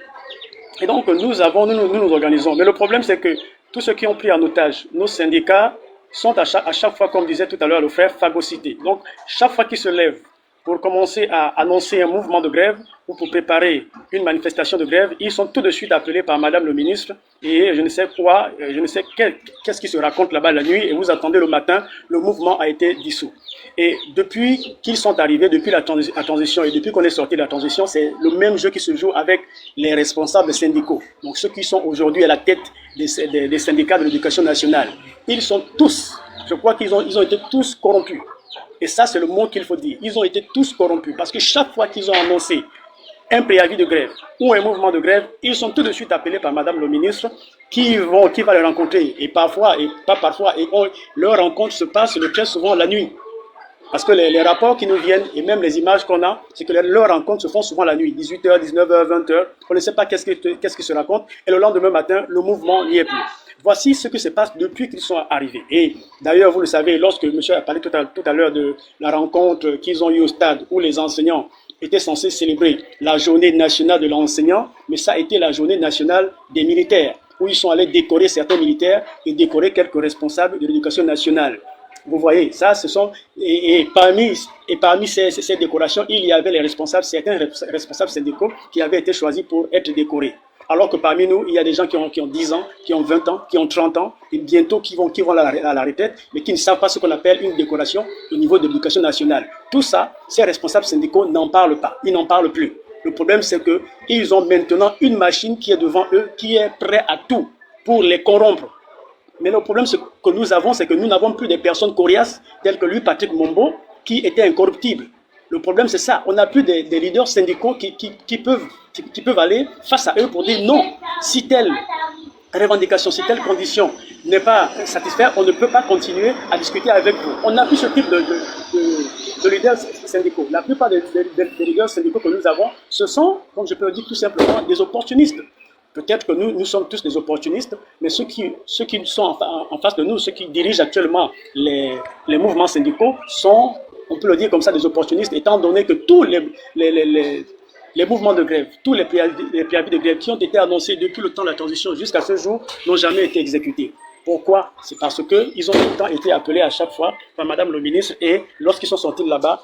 Et donc, nous nous organisons. Mais le problème, c'est que tous ceux qui ont pris en otage nos syndicats sont à chaque fois, comme disait tout à l'heure le frère, phagocytés. Donc, chaque fois qu'ils se lèvent pour commencer à annoncer un mouvement de grève ou pour préparer une manifestation de grève, ils sont tout de suite appelés par Madame le ministre et je ne sais quoi, je ne sais qu'est-ce qui se raconte là-bas la nuit et vous attendez le matin, le mouvement a été dissous. Et depuis qu'ils sont arrivés, depuis la transition et depuis qu'on est sorti de la transition, c'est le même jeu qui se joue avec les responsables syndicaux. Donc ceux qui sont aujourd'hui à la tête des syndicats de l'éducation nationale, ils sont tous, je crois qu'ils ont été tous corrompus. Et ça, c'est le mot qu'il faut dire. Ils ont été tous corrompus parce que chaque fois qu'ils ont annoncé un préavis de grève ou un mouvement de grève, ils sont tout de suite appelés par Madame le ministre qui va les rencontrer. Et parfois, et pas parfois, leur rencontre se passe le très souvent la nuit. Parce que les rapports qui nous viennent et même les images qu'on a, c'est que leurs rencontres se font souvent la nuit, 18h, 19h, 20h. On ne sait pas qu'est-ce qui se raconte. Et le lendemain matin, le mouvement n'y est plus. Voici ce qui se passe depuis qu'ils sont arrivés. Et d'ailleurs, vous le savez, lorsque monsieur a parlé tout à l'heure de la rencontre qu'ils ont eue au stade où les enseignants était censé célébrer la journée nationale de l'enseignant, mais ça a été la journée nationale des militaires, où ils sont allés décorer certains militaires et décorer quelques responsables de l'éducation nationale. Vous voyez, ça, ce sont, et parmi ces décorations, il y avait les responsables, certains responsables syndicaux qui avaient été choisis pour être décorés. Alors que parmi nous, il y a des gens qui ont 10 ans, qui ont 20 ans, qui ont 30 ans, et bientôt qui vont à la retraite, mais qui ne savent pas ce qu'on appelle une décoration au niveau de l'éducation nationale. Tout ça, ces responsables syndicaux n'en parlent pas, ils n'en parlent plus. Le problème, c'est qu'ils ont maintenant une machine qui est devant eux, qui est prête à tout pour les corrompre. Mais le problème que nous avons, c'est que nous n'avons plus des personnes coriaces telles que lui, Patrick Mombo, qui étaient incorruptibles. Le problème, c'est ça. On n'a plus des leaders syndicaux qui peuvent aller face à eux pour dire non, si telle revendication, si telle condition n'est pas satisfaite, on ne peut pas continuer à discuter avec vous. On n'a plus ce type de leaders syndicaux. La plupart des leaders syndicaux que nous avons, ce sont, comme je peux le dire tout simplement, des opportunistes. Peut-être que nous sommes tous des opportunistes, mais ceux qui sont en face de nous, ceux qui dirigent actuellement les mouvements syndicaux sont, on peut le dire comme ça, des opportunistes, étant donné que tous les mouvements de grève, tous les préavis de grève qui ont été annoncés depuis le temps de la transition jusqu'à ce jour n'ont jamais été exécutés. Pourquoi? C'est parce qu'ils ont tout le temps été appelés à chaque fois par Madame le ministre et lorsqu'ils sont sortis de là-bas,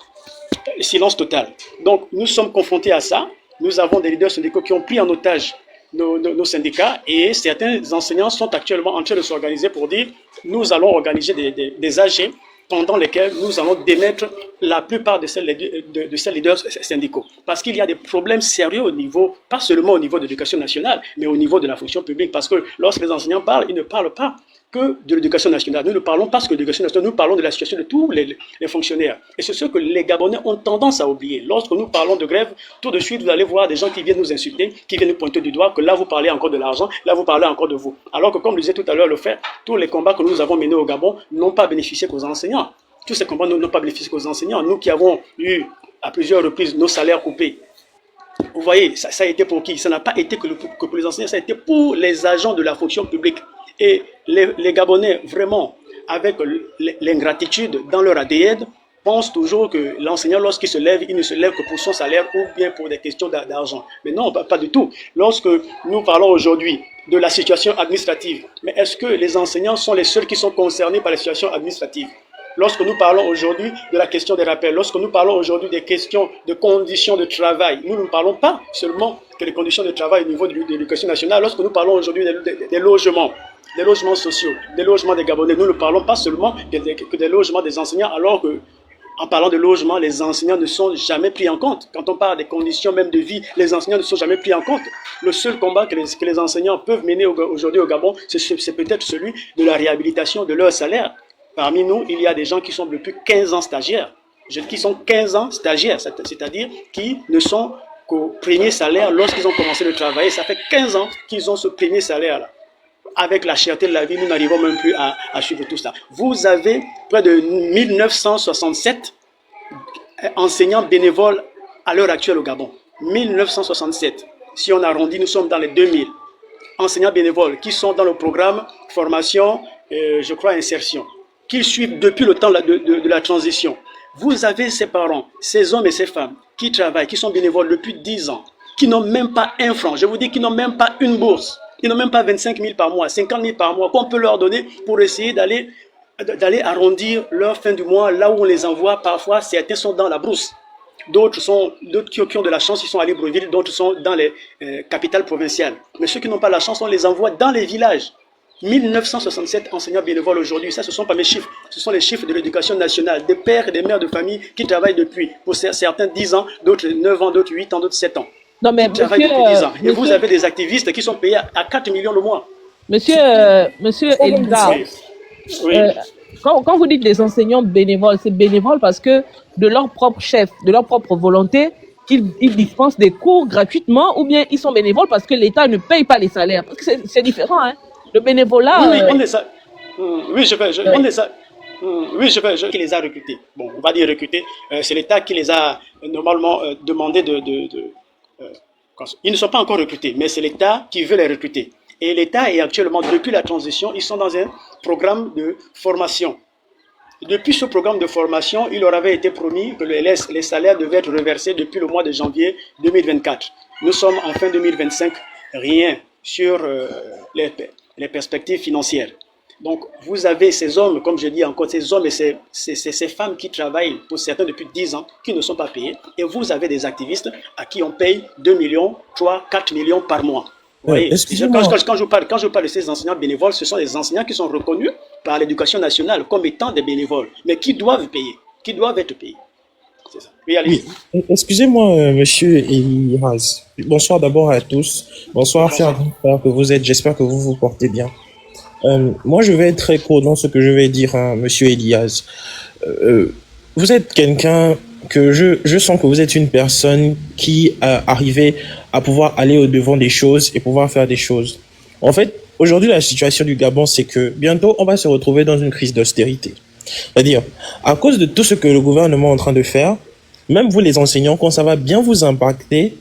silence total. Donc nous sommes confrontés à ça. Nous avons des leaders syndicaux qui ont pris en otage nos syndicats et certains enseignants sont actuellement en train de s'organiser pour dire nous allons organiser des AG pendant lesquels nous allons démettre la plupart de ces leaders syndicaux. Parce qu'il y a des problèmes sérieux au niveau, pas seulement au niveau de l'éducation nationale, mais au niveau de la fonction publique. Parce que lorsque les enseignants parlent, ils ne parlent pas que de l'éducation nationale. Nous ne parlons pas que de l'éducation nationale, nous parlons de la situation de tous les fonctionnaires. Et c'est ce que les Gabonais ont tendance à oublier. Lorsque nous parlons de grève, tout de suite, vous allez voir des gens qui viennent nous insulter, qui viennent nous pointer du doigt, que là, vous parlez encore de l'argent, là, vous parlez encore de vous. Alors que, comme je disais tout à l'heure, le fait, tous les combats que nous avons menés au Gabon n'ont pas bénéficié qu'aux enseignants. Tous ces combats n'ont pas bénéficié qu'aux enseignants. Nous qui avons eu à plusieurs reprises nos salaires coupés. Vous voyez, ça a été pour qui? Ça n'a pas été que pour les enseignants, ça a été pour les agents de la fonction publique. Et les Gabonais, vraiment, avec l'ingratitude dans leur ADN, pensent toujours que l'enseignant, lorsqu'il se lève, il ne se lève que pour son salaire ou bien pour des questions d'argent. Mais non, pas du tout. Lorsque nous parlons aujourd'hui de la situation administrative, mais est-ce que les enseignants sont les seuls qui sont concernés par la situation administrative? Lorsque nous parlons aujourd'hui de la question des rappels, lorsque nous parlons aujourd'hui des questions de conditions de travail, nous ne parlons pas seulement que des conditions de travail au niveau de l'éducation nationale. Lorsque nous parlons aujourd'hui des logements sociaux, des logements des Gabonais, nous ne parlons pas seulement que des logements des enseignants, alors que, en parlant de logement, les enseignants ne sont jamais pris en compte. Quand on parle des conditions même de vie, les enseignants ne sont jamais pris en compte. Le seul combat que les enseignants peuvent mener aujourd'hui au Gabon, c'est peut-être celui de la réhabilitation de leur salaire. Parmi nous, il y a des gens qui sont depuis 15 ans stagiaires. Qui sont 15 ans stagiaires, c'est-à-dire qui ne sont qu'au premier salaire lorsqu'ils ont commencé le travail. Ça fait 15 ans qu'ils ont ce premier salaire-là. Avec la cherté de la vie, nous n'arrivons même plus à suivre tout ça. Vous avez près de 1967 enseignants bénévoles à l'heure actuelle au Gabon. 1967. Si on arrondit, nous sommes dans les 2000. Enseignants bénévoles qui sont dans le programme formation, je crois, insertion, qu'ils suivent depuis le temps de la transition. Vous avez ces parents, ces hommes et ces femmes qui travaillent, qui sont bénévoles depuis 10 ans, qui n'ont même pas un franc. Je vous dis qu'ils n'ont même pas une bourse. Ils n'ont même pas 25 000 par mois, 50 000 par mois qu'on peut leur donner pour essayer d'aller arrondir leur fin du mois là où on les envoie. Parfois, certains sont dans la brousse. D'autres qui ont de la chance, ils sont à Libreville, d'autres sont dans les capitales provinciales. Mais ceux qui n'ont pas la chance, on les envoie dans les villages. 1967 enseignants bénévoles aujourd'hui, ça ce ne sont pas mes chiffres, ce sont les chiffres de l'éducation nationale, des pères et des mères de famille qui travaillent depuis, pour certains 10 ans, d'autres 9 ans, d'autres 8 ans, d'autres 7 ans. Non, mais qui travaillent depuis 10 ans. Et vous avez des activistes qui sont payés à 4 millions le mois. Monsieur Elda, oui. Quand vous dites des enseignants bénévoles, c'est bénévole parce que de leur propre chef, de leur propre volonté, qu'ils dispensent des cours gratuitement, ou bien ils sont bénévoles parce que l'État ne paye pas les salaires. Parce que c'est différent, hein. Le bénévolat... Oui, on est ça. Oui, on est ça. Oui, qui les a recrutés. Bon, on va dire recrutés. C'est l'État qui les a normalement demandé ils ne sont pas encore recrutés, mais c'est l'État qui veut les recruter. Et l'État est actuellement, depuis la transition, ils sont dans un programme de formation. Depuis ce programme de formation, il leur avait été promis que les salaires devaient être reversés depuis le mois de janvier 2024. Nous sommes en fin 2025, rien sur les perspectives financières. Donc, vous avez ces hommes, comme je dis encore, ces hommes et ces femmes qui travaillent, pour certains depuis 10 ans, qui ne sont pas payés. Et vous avez des activistes à qui on paye 2 millions, 3, 4 millions par mois. Vous voyez, quand je parle de ces enseignants bénévoles, ce sont des enseignants qui sont reconnus par l'éducation nationale comme étant des bénévoles, mais qui doivent payer, qui doivent être payés. C'est ça. Oui, allez-y. Oui. Excusez-moi, monsieur Eliraz. Bonsoir d'abord à tous. Bonsoir, cher grand-père que vous êtes. J'espère que vous vous portez bien. Moi, je vais être très court dans ce que je vais dire à monsieur Eliaz. Vous êtes quelqu'un que je sens que vous êtes une personne qui a arrivé à pouvoir aller au-devant des choses et pouvoir faire des choses. En fait, aujourd'hui, la situation du Gabon, c'est que bientôt, on va se retrouver dans une crise d'austérité. C'est-à-dire, à cause de tout ce que le gouvernement est en train de faire, même vous les enseignants, quand ça va bien vous impacter,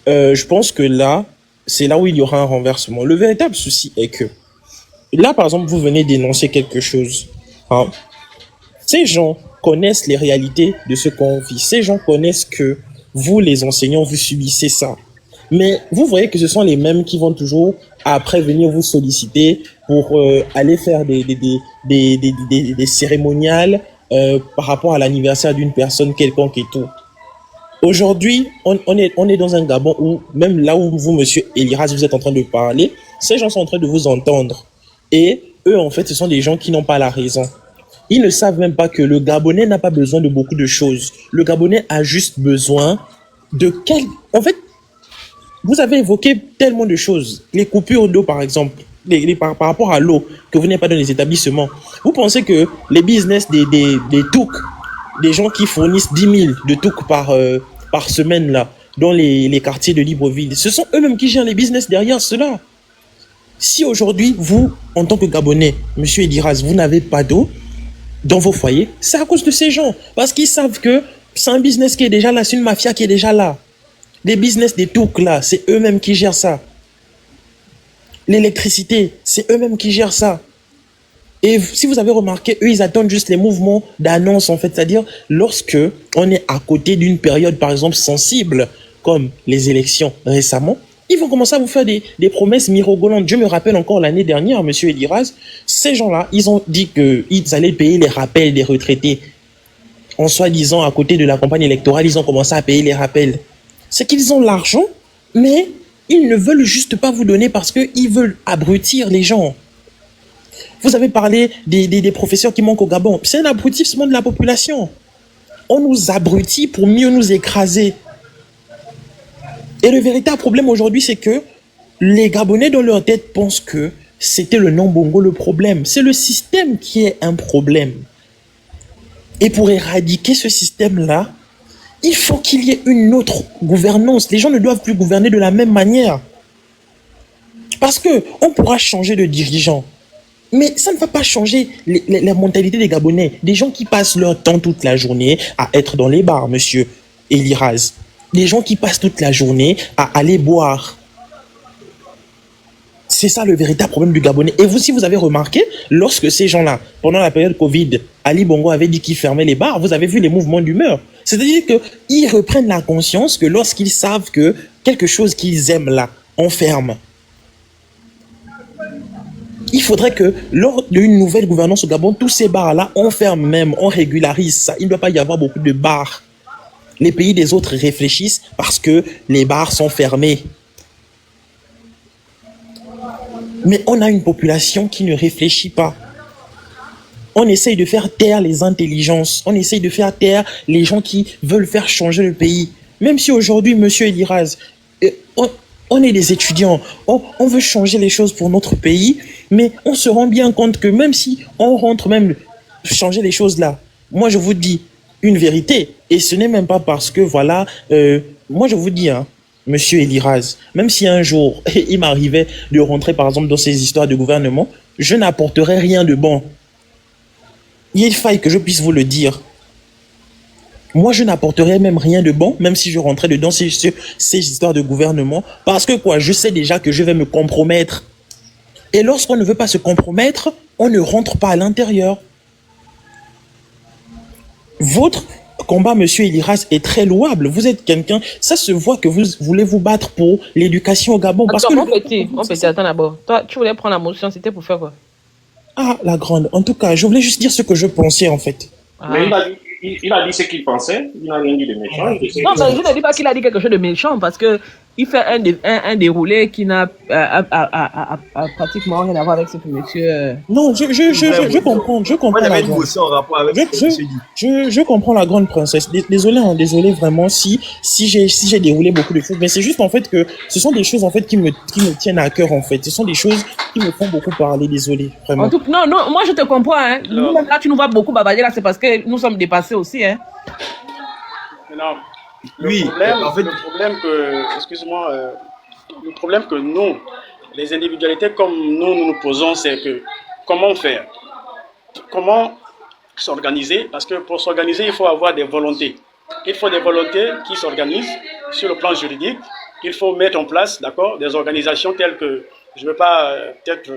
je pense que là, c'est là où il y aura un renversement. Le véritable souci est que, là, par exemple, vous venez d'énoncer quelque chose. Hein. Ces gens connaissent les réalités de ce qu'on vit. Ces gens connaissent que vous, les enseignants, vous subissez ça. Mais vous voyez que ce sont les mêmes qui vont toujours après venir vous solliciter pour aller faire des cérémoniales par rapport à l'anniversaire d'une personne quelconque et tout. Aujourd'hui, on est dans un Gabon où, même là où vous, monsieur Eliraz, vous êtes en train de parler, ces gens sont en train de vous entendre. Et eux, en fait, ce sont des gens qui n'ont pas la raison. Ils ne savent même pas que le Gabonais n'a pas besoin de beaucoup de choses. Le Gabonais a juste besoin de En fait, vous avez évoqué tellement de choses. Les coupures d'eau, par exemple, par rapport à l'eau que vous n'avez pas dans les établissements. Vous pensez que les business des touks, des gens qui fournissent 10 000 de touks par semaine là, dans les quartiers de Libreville, ce sont eux-mêmes qui gèrent les business derrière cela. Si aujourd'hui, vous, en tant que Gabonais, monsieur Eliraz, vous n'avez pas d'eau dans vos foyers, c'est à cause de ces gens. Parce qu'ils savent que c'est un business qui est déjà là, c'est une mafia qui est déjà là. Les business des touks là, c'est eux-mêmes qui gèrent ça. L'électricité, c'est eux-mêmes qui gèrent ça. Et si vous avez remarqué, eux, ils attendent juste les mouvements d'annonce, en fait. C'est-à-dire, lorsque on est à côté d'une période, par exemple, sensible, comme les élections récemment, ils vont commencer à vous faire des promesses mirobolantes. Je me rappelle encore l'année dernière, monsieur Eliraz, ces gens-là, ils ont dit qu'ils allaient payer les rappels des retraités. En soi-disant, à côté de la campagne électorale, ils ont commencé à payer les rappels. C'est qu'ils ont l'argent, mais ils ne veulent juste pas vous donner parce qu'ils veulent abrutir les gens. Vous avez parlé des professeurs qui manquent au Gabon. C'est un abrutissement de la population. On nous abrutit pour mieux nous écraser. Et le véritable problème aujourd'hui, c'est que les Gabonais dans leur tête pensent que c'était le non-bongo le problème. C'est le système qui est un problème. Et pour éradiquer ce système-là, il faut qu'il y ait une autre gouvernance. Les gens ne doivent plus gouverner de la même manière. Parce qu'on pourra changer de dirigeant. Mais ça ne va pas changer la mentalité des Gabonais. Des gens qui passent leur temps toute la journée à être dans les bars, monsieur Eliraz. Des gens qui passent toute la journée à aller boire. C'est ça le véritable problème du Gabonais. Et vous, si vous avez remarqué, lorsque ces gens-là, pendant la période Covid, Ali Bongo avait dit qu'il fermait les bars, vous avez vu les mouvements d'humeur. C'est-à-dire qu'ils reprennent la conscience que lorsqu'ils savent que quelque chose qu'ils aiment là, on ferme. Il faudrait que lors d'une nouvelle gouvernance au Gabon, tous ces bars-là, on ferme même, on régularise ça. Il ne doit pas y avoir beaucoup de bars. Les pays des autres réfléchissent parce que les bars sont fermés. Mais on a une population qui ne réfléchit pas. On essaye de faire taire les intelligences. On essaye de faire taire les gens qui veulent faire changer le pays. Même si aujourd'hui, monsieur Eliraz, on est des étudiants, on veut changer les choses pour notre pays, mais on se rend bien compte que même si on rentre même changer les choses là, moi je vous dis une vérité, et ce n'est même pas parce que voilà, moi je vous dis, hein, monsieur Eliraz, même si un jour il m'arrivait de rentrer par exemple dans ces histoires de gouvernement, je n'apporterai rien de bon. Il faille que je puisse vous le dire. Moi, je n'apporterai même rien de bon, même si je rentrais dedans ces histoires de gouvernement, parce que quoi, je sais déjà que je vais me compromettre. Et lorsqu'on ne veut pas se compromettre, on ne rentre pas à l'intérieur. votre combat, monsieur Eliras, est très louable. Vous êtes quelqu'un, ça se voit que vous voulez vous battre pour l'éducation au Gabon. Parce Attends, que mon petit, attends d'abord. Toi, tu voulais prendre la motion, c'était pour faire quoi? Ah, la grande. En tout cas, je voulais juste dire ce que je pensais, en fait. Mais il a dit ce qu'il pensait, il n'a rien dit de méchant. Non, mais je ne dis pas qu'il a dit quelque chose de méchant parce que il fait un déroulé qui n'a pratiquement rien à voir avec ce que monsieur. Non, je comprends Moi, la j'avais une grande. motion en rapport avec ce que monsieur dit. Je comprends la grande princesse. Désolé, hein, désolé vraiment si j'ai déroulé beaucoup de choses, mais c'est juste en fait que ce sont des choses en fait qui me tiennent à cœur en fait. Ce sont des choses qui me font beaucoup parler. Désolé, En vraiment. tout, non, moi je te comprends. Hein. Nous-mêmes, là, tu nous vois beaucoup bavarder là, c'est parce que nous sommes dépassés aussi. Hein. Maintenant, Oui, en fait, le problème que, excuse-moi, le problème que nous, les individualités comme nous nous posons, c'est que comment faire? Comment s'organiser? Parce que pour s'organiser, il faut avoir des volontés. Il faut des volontés qui s'organisent sur le plan juridique. Il faut mettre en place, d'accord, des organisations telles que, je ne veux pas peut-être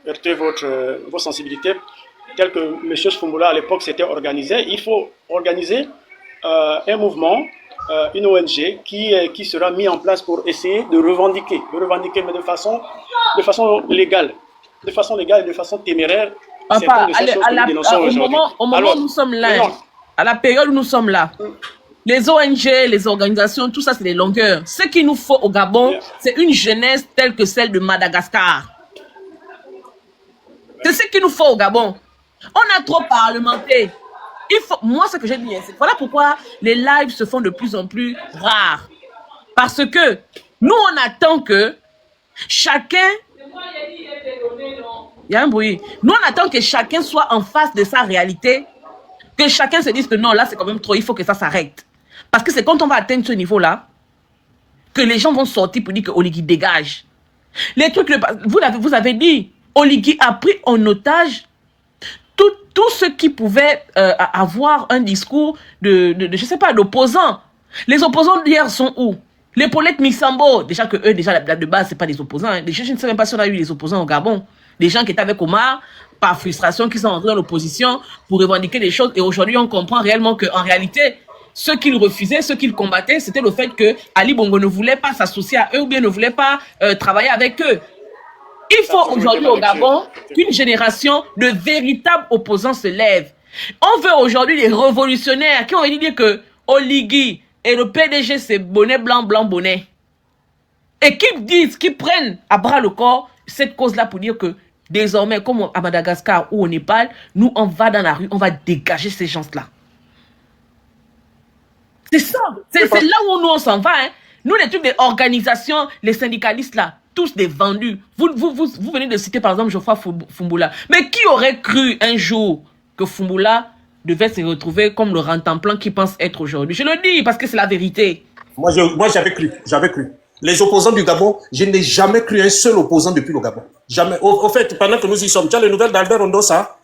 heurter vos sensibilités, telles que M. Sfumboula à l'époque s'était organisé. Il faut organiser un mouvement, une ONG qui sera mis en place pour essayer de revendiquer, mais de façon légale. De façon légale et de façon téméraire. Papa, au moment Alors, où nous sommes là, non. à la période où nous sommes là, les ONG, les organisations, tout ça, c'est des longueurs. Ce qu'il nous faut au Gabon, c'est une jeunesse telle que celle de Madagascar. C'est ce qu'il nous faut au Gabon. On a trop parlementé. Moi, ce que j'ai dit, c'est voilà pourquoi les lives se font de plus en plus rares. Parce que nous, on attend que chacun... Il y a un bruit. Nous, on attend que chacun soit en face de sa réalité, que chacun se dise que non, là, c'est quand même trop, il faut que ça s'arrête. Parce que c'est quand on va atteindre ce niveau-là que les gens vont sortir pour dire que Oligui dégage. Les trucs, vous avez dit, Oligui a pris en otage tous ceux qui pouvaient avoir un discours je sais pas, d'opposants. Les opposants d'hier sont où? Les Paulette Missambo, déjà que eux, déjà, de base, c'est pas des opposants. Hein. Déjà, je ne sais même pas si on a eu des opposants au Gabon. Des gens qui étaient avec Omar, par frustration, qui sont entrés dans l'opposition pour revendiquer des choses. Et aujourd'hui, on comprend réellement qu'en réalité, ce qu'ils refusaient, ce qu'ils combattaient, c'était le fait que Ali Bongo ne voulait pas s'associer à eux ou bien ne voulait pas travailler avec eux. Il faut aujourd'hui au Gabon qu'une génération de véritables opposants se lève. On veut aujourd'hui des révolutionnaires qui ont dit que Oligui et le PDG c'est bonnet blanc, blanc, bonnet. Et qui prennent à bras le corps cette cause-là pour dire que désormais, comme à Madagascar ou au Népal, nous on va dans la rue, on va dégager ces gens-là. C'est ça. C'est là où nous on s'en va. Hein. Nous, les trucs des organisations, les syndicalistes là, tous des vendus. Vous venez de citer par exemple Geoffroy Fumboula. Mais qui aurait cru un jour que Fumboula devait se retrouver comme le rentemplant qu'il pense être aujourd'hui? Je le dis parce que c'est la vérité. Moi, j'avais cru. Les opposants du Gabon, je n'ai jamais cru un seul opposant depuis le Gabon. Jamais. Au fait, pendant que nous y sommes, tu as les nouvelles d'Albert Ondossa?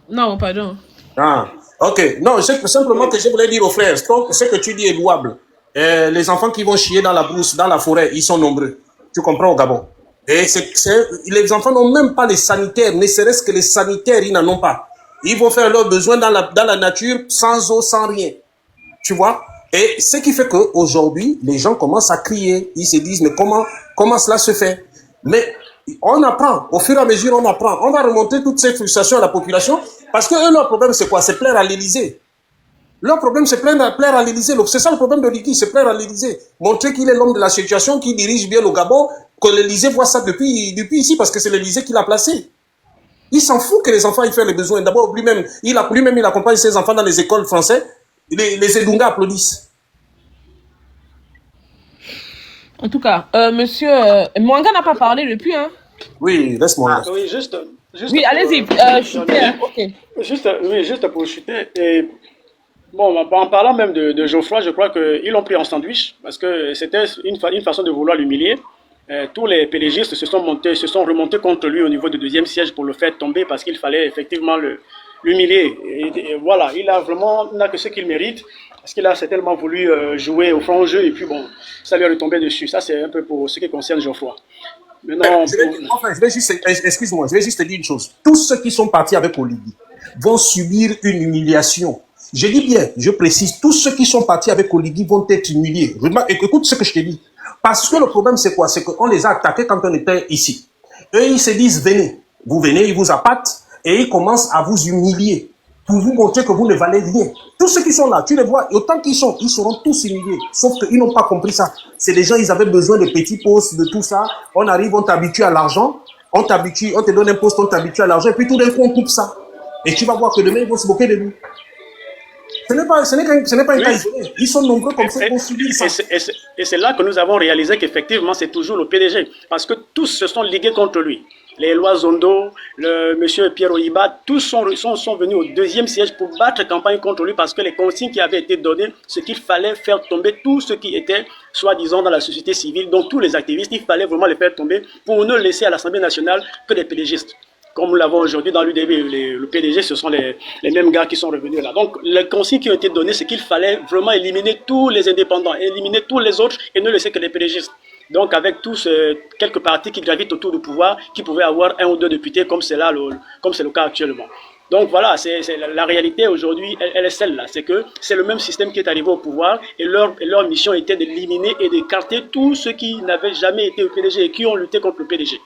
Non, pardon. Ah, ok. Non, c'est simplement que je voulais dire aux frères, ce que tu dis est louable. Les enfants qui vont chier dans la brousse, dans la forêt, ils sont nombreux. Tu comprends au Gabon? Et les enfants n'ont même pas les sanitaires, ne serait-ce que les sanitaires, ils n'en ont pas. Ils vont faire leurs besoins dans la nature, sans eau, sans rien. Tu vois? Et ce qui fait qu'aujourd'hui, les gens commencent à crier. Ils se disent, mais comment cela se fait? Mais on apprend. Au fur et à mesure, on apprend. On va remonter toute cette frustration à la population. Parce que eux, leur problème, c'est quoi? C'est plaire à l'Élysée. Leur problème, c'est plaire à l'Élysée. C'est ça le problème de Oligui, c'est plaire à l'Élysée. Montrer qu'il est l'homme de la situation, qu'il dirige bien le Gabon, que l'Élysée voit ça depuis ici, parce que c'est l'Élysée qui l'a placé. Il s'en fout que les enfants aillent faire les besoins. D'abord, lui-même, il accompagne ses enfants dans les écoles françaises. Les Edunga applaudissent. En tout cas, monsieur Mwanga n'a pas parlé depuis, hein? Oui, laisse-moi. Oui, juste oui, allez-y, chuter, hein? Ok. Juste pour chuter. Et, bon, en parlant même de Geoffroy, je crois qu'ils l'ont pris en sandwich parce que c'était une façon de vouloir l'humilier. Tous les PDGistes se sont remontés contre lui au niveau du deuxième siège pour le faire tomber parce qu'il fallait effectivement l'humilier. Et voilà, il n'a que ce qu'il mérite parce qu'il a certainement voulu jouer au franc jeu et puis bon, ça lui est retombé dessus. Ça, c'est un peu pour ce qui concerne Geoffroy. Maintenant, excuse-moi, je vais juste te dire une chose. Tous ceux qui sont partis avec Oligui vont subir une humiliation. Je dis bien, je précise, tous ceux qui sont partis avec Oligui vont être humiliés. Écoute ce que je te dis. Parce que le problème, c'est quoi? C'est qu'on les a attaqués quand on était ici. Eux, ils se disent, venez. Vous venez, ils vous appâtent et ils commencent à vous humilier pour vous montrer que vous ne valez rien. Tous ceux qui sont là, tu les vois, autant qu'ils sont, ils seront tous humiliés. Sauf qu'ils n'ont pas compris ça. C'est les gens, ils avaient besoin de petits postes, de tout ça. On arrive, on t'habitue à l'argent. On t'habitue, on te donne un poste, on t'habitue à l'argent. Et puis tout d'un coup, on coupe ça. Et tu vas voir que demain, ils vont se moquer de nous. Ce n'est pas un cas isolé. Ils sont nombreux comme ça pour subir ça. Et c'est là que nous avons réalisé qu'effectivement, c'est toujours le PDG. Parce que tous se sont ligués contre lui. Les Loisondo, le monsieur Pierre Oyiba, tous sont venus au deuxième siège pour battre campagne contre lui parce que les consignes qui avaient été données, c'est qu'il fallait faire tomber tout ce qui était, soi-disant, dans la société civile, donc tous les activistes, il fallait vraiment les faire tomber pour ne laisser à l'Assemblée nationale que des PDGistes. Comme nous l'avons aujourd'hui dans l'UDB, le PDG, ce sont les mêmes gars qui sont revenus là. Donc, les consignes qui ont été données, c'est qu'il fallait vraiment éliminer tous les indépendants, éliminer tous les autres et ne laisser que les PDGistes. Donc, avec tous quelques partis qui gravitent autour du pouvoir, qui pouvaient avoir 1 ou 2 députés, comme c'est le cas actuellement. Donc voilà, c'est la réalité aujourd'hui, elle est celle-là. C'est que c'est le même système qui est arrivé au pouvoir et leur mission était d'éliminer et d'écarter tous ceux qui n'avaient jamais été au PDG et qui ont lutté contre le PDG.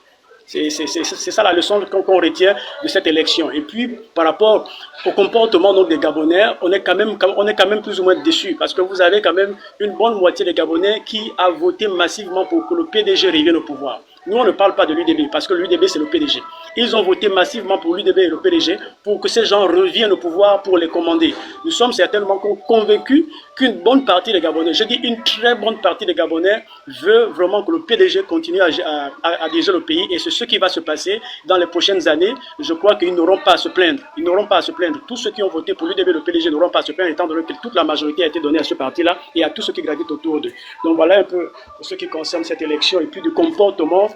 C'est ça la leçon qu'on retient de cette élection. Et puis, par rapport au comportement donc, des Gabonais, on est quand même plus ou moins déçus parce que vous avez quand même une bonne moitié des Gabonais qui a voté massivement pour que le PDG revienne au pouvoir. Nous, on ne parle pas de l'UDB parce que l'UDB, c'est le PDG. Ils ont voté massivement pour l'UDB et le PDG pour que ces gens reviennent au pouvoir pour les commander. Nous sommes certainement convaincus qu'une bonne partie des Gabonais, je dis une très bonne partie des Gabonais, veut vraiment que le PDG continue à diriger le pays et c'est ce qui va se passer dans les prochaines années. Je crois qu'ils n'auront pas à se plaindre. Ils n'auront pas à se plaindre. Tous ceux qui ont voté pour l'UDB et le PDG n'auront pas à se plaindre étant donné que toute la majorité a été donnée à ce parti-là et à tous ceux qui gravitent autour d'eux. Donc voilà un peu pour ce qui concerne cette élection et puis du comportement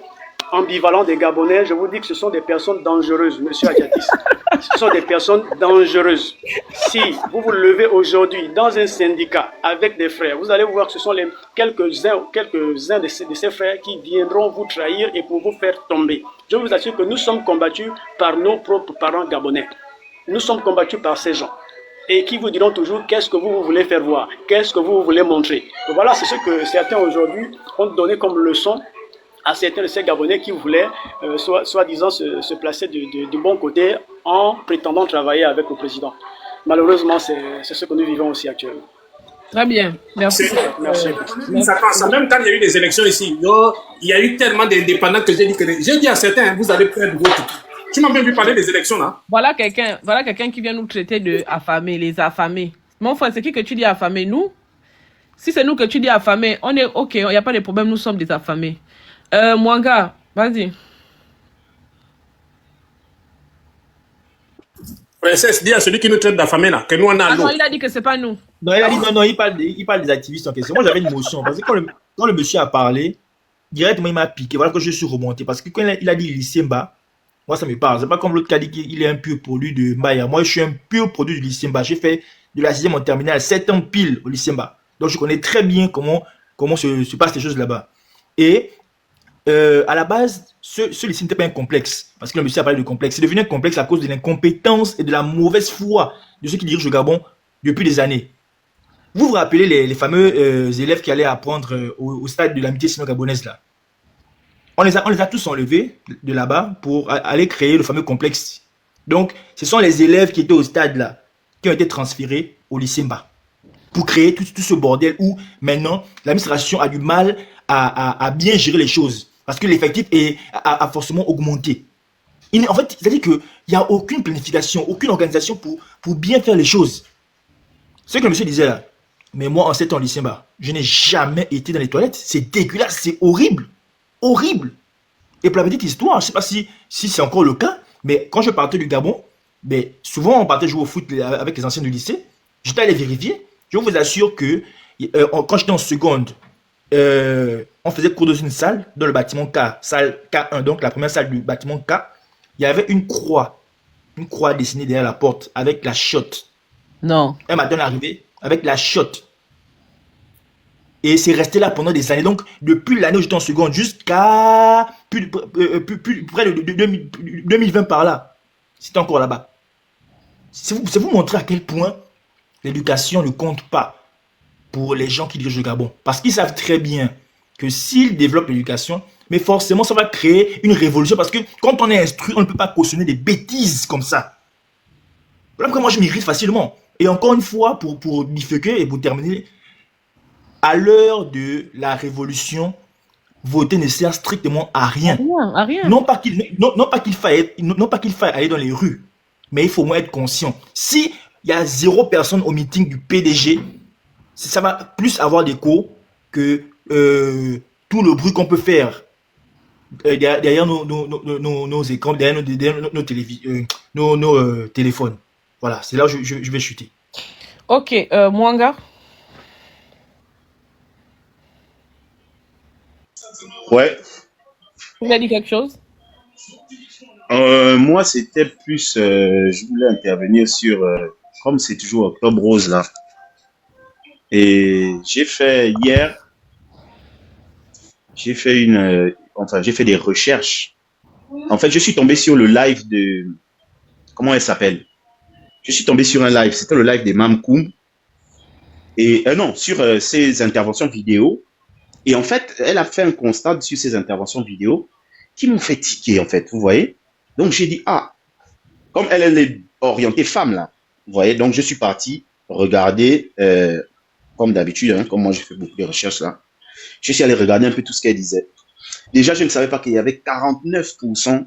ambivalent des Gabonais. Je vous dis que ce sont des personnes dangereuses, monsieur Adjatis. Ce sont des personnes dangereuses. Si vous vous levez aujourd'hui dans un syndicat avec des frères, vous allez voir que ce sont quelques-uns de ces frères qui viendront vous trahir et pour vous faire tomber. Je vous assure que nous sommes combattus par nos propres parents gabonais. Nous sommes combattus par ces gens. Et qui vous diront toujours qu'est-ce que vous voulez faire voir, qu'est-ce que vous voulez montrer. Donc voilà, c'est ce que certains aujourd'hui ont donné comme leçon à certains de ces Gabonais qui voulaient, soi-disant, se placer du bon côté en prétendant travailler avec le président. Malheureusement, c'est ce que nous vivons aussi actuellement. Très bien, merci. Merci. Même quand il y a eu des élections ici, il y a eu tellement d'indépendants que j'ai dit à certains, vous allez perdre votre... Tu m'as même vu parler des élections là. Voilà quelqu'un qui vient nous traiter de affamés, les affamés. Mon frère, c'est qui que tu dis affamés? Nous? Si c'est nous que tu dis affamés, on est ok, il n'y a pas de problème, nous sommes des affamés. Mwanga, vas-y. Princesse, dis à celui qui nous traite d'affamés là, que nous on a l'eau. Non, il a dit que c'est pas nous. Non, il a dit non, il parle des activistes en question. Moi, j'avais une motion. Parce que quand le monsieur a parlé, directement, il m'a piqué. Voilà que je suis remonté. Parce que quand il a dit Lycémba, moi, ça me parle. C'est pas comme l'autre qui a dit qu'il est un pur produit de Maya. Moi, je suis un pur produit du Lycémba. J'ai fait de la 6e en terminale, 7 ans pile au Lycémba. Donc, je connais très bien comment se passent les choses là-bas. Et à la base, ce lycée n'était pas un complexe, parce que le monsieur a parlé de complexe. C'est devenu un complexe à cause de l'incompétence et de la mauvaise foi de ceux qui dirigent le Gabon depuis des années. Vous vous rappelez les fameux élèves qui allaient apprendre au stade de l'amitié sino-gabonaise là. On les a tous enlevés de là-bas pour aller créer le fameux complexe. Donc, ce sont les élèves qui étaient au stade là, qui ont été transférés au lycée Mba pour créer tout ce bordel où maintenant l'administration a du mal à bien gérer les choses. Parce que l'effectif a forcément augmenté. En fait, c'est-à-dire qu'il n'y a aucune planification, aucune organisation pour bien faire les choses. Ce que le monsieur disait là, mais moi en 7 ans au lycée, je n'ai jamais été dans les toilettes. C'est dégueulasse, c'est horrible. Horrible. Et pour la petite histoire, je ne sais pas si c'est encore le cas, mais quand je partais du Gabon, mais souvent on partait jouer au foot avec les anciens du lycée. J'étais allé vérifier. Je vous assure que quand j'étais en seconde, on faisait cours dans une salle, dans le bâtiment K, salle K1, donc la première salle du bâtiment K. Il y avait une croix dessinée derrière la porte avec la chiotte. Non. Un matin, on est arrivé avec la chiotte. Et c'est resté là pendant des années. Donc, depuis l'année où j'étais en seconde jusqu'à près de 2020 par là, c'était encore là-bas. C'est vous montrer à quel point l'éducation ne compte pas pour les gens qui dirigent le Gabon. Parce qu'ils savent très bien que s'ils développent l'éducation, mais forcément, ça va créer une révolution. Parce que quand on est instruit, on ne peut pas cautionner des bêtises comme ça. Voilà pourquoi moi, je m'irrite facilement. Et encore une fois, pour bifurquer et pour terminer, à l'heure de la révolution, voter ne sert strictement à rien. À rien. Non pas qu'il faille aller dans les rues, mais il faut au moins être conscient. Si il y a 0 personne au meeting du PDG, ça va plus avoir d'écho que tout le bruit qu'on peut faire derrière nos écrans, derrière nos téléphones. Voilà, c'est là où je vais chuter. Ok, Mwanga. Ouais. Tu as dit quelque chose? Moi, c'était plus, je voulais intervenir sur, comme c'est toujours Octobre Rose là, et j'ai fait hier, j'ai fait j'ai fait des recherches. En fait, je suis tombé sur le live de, comment elle s'appelle? Je suis tombé sur un live, c'était le live des Mam Koum, et non, sur ses interventions vidéo. Et en fait, elle a fait un constat sur ses interventions vidéo qui m'ont fait tiquer, en fait, vous voyez. Donc, j'ai dit, ah, comme elle est orientée femme, là, vous voyez, donc je suis parti regarder, comme d'habitude, hein, comme moi j'ai fait beaucoup de recherches là, je suis allé regarder un peu tout ce qu'elle disait. Déjà, je ne savais pas qu'il y avait 49%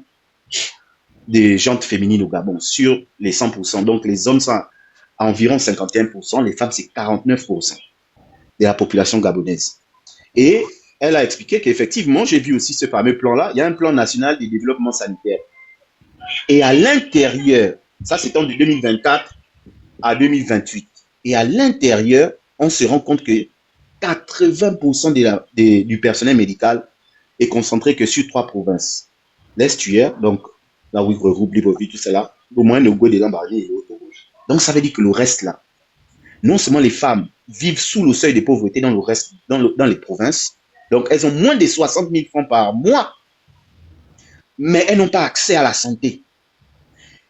des jantes féminines au Gabon sur les 100%. Donc, les hommes sont à environ 51%, les femmes, c'est 49% de la population gabonaise. Et elle a expliqué qu'effectivement, j'ai vu aussi ce fameux plan-là, il y a un plan national de développement sanitaire. Et à l'intérieur, ça c'est en de 2024 à 2028, et à l'intérieur, on se rend compte que 80% du personnel médical est concentré que sur 3 provinces. L'Est tueur, donc là où il regroupe Libreville, tout cela, au moins le Goût des Lambardiers et l'autre rouge. Donc ça veut dire que le reste là, non seulement les femmes vivent sous le seuil de pauvreté dans le reste, dans les provinces, donc elles ont moins de 60 000 francs par mois, mais elles n'ont pas accès à la santé.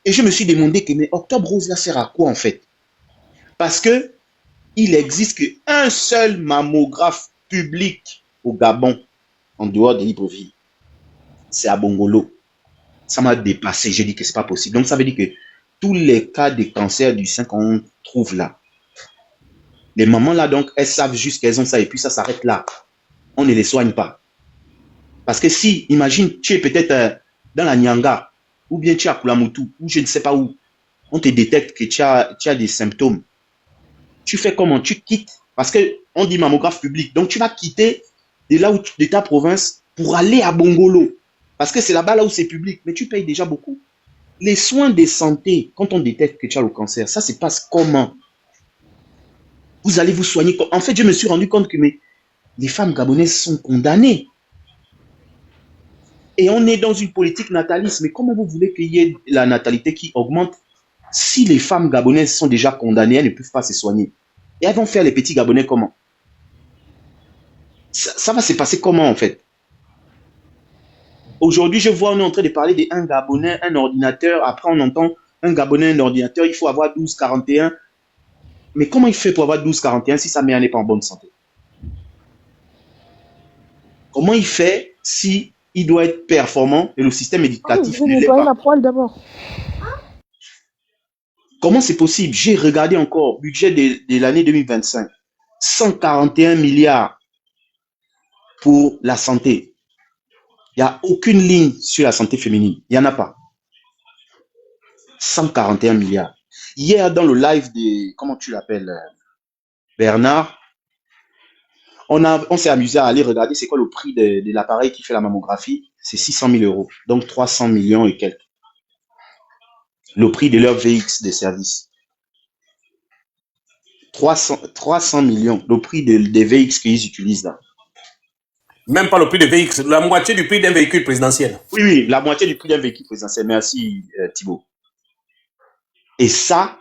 Et je me suis demandé que mais Octobre Rose là sert à quoi en fait? Parce que il existe qu'un seul mammographe public au Gabon, en dehors de Libreville. C'est à Bongolo. Ça m'a dépassé. J'ai dit que c'est pas possible. Donc ça veut dire que tous les cas de cancer du sein qu'on trouve là, les mamans là, donc, elles savent juste qu'elles ont ça et puis ça s'arrête là. On ne les soigne pas. Parce que si, imagine, tu es peut-être dans la Nyanga, ou bien tu es à Kulamutu, ou je ne sais pas où, on te détecte que tu as des symptômes. Tu fais comment? Tu quittes, parce qu'on dit mammographe public, donc tu vas quitter de là où de ta province pour aller à Bongolo. Parce que c'est là-bas là où c'est public, mais tu payes déjà beaucoup. Les soins de santé, quand on détecte que tu as le cancer, ça se passe comment? Vous allez vous soigner. En fait, je me suis rendu compte que les femmes gabonaises sont condamnées. Et on est dans une politique nataliste. Mais comment vous voulez qu'il y ait la natalité qui augmente si les femmes gabonaises sont déjà condamnées, elles ne peuvent pas se soigner? Et elles vont faire les petits Gabonais comment? Ça va se passer comment en fait? Aujourd'hui, je vois, on est en train de parler d'un Gabonais, un ordinateur. Après, on entend un Gabonais, un ordinateur, il faut avoir 1241. Mais comment il fait pour avoir 1241 si sa mère n'est pas en bonne santé? Comment il fait si il doit être performant et le système éducatif ne l'est pas? La poêle d'abord. Comment c'est possible? J'ai regardé encore budget de l'année 2025. 141 milliards pour la santé. Il n'y a aucune ligne sur la santé féminine. Il n'y en a pas. 141 milliards. Hier, dans le live de, comment tu l'appelles, Bernard, on s'est amusé à aller regarder c'est quoi le prix de l'appareil qui fait la mammographie. C'est 600 000 euros, donc 300 millions et quelques. Le prix de leur VX de service. 300 millions, le prix des VX qu'ils utilisent là. Même pas le prix de VX, la moitié du prix d'un véhicule présidentiel. Oui, la moitié du prix d'un véhicule présidentiel. Merci Thibault. Et ça,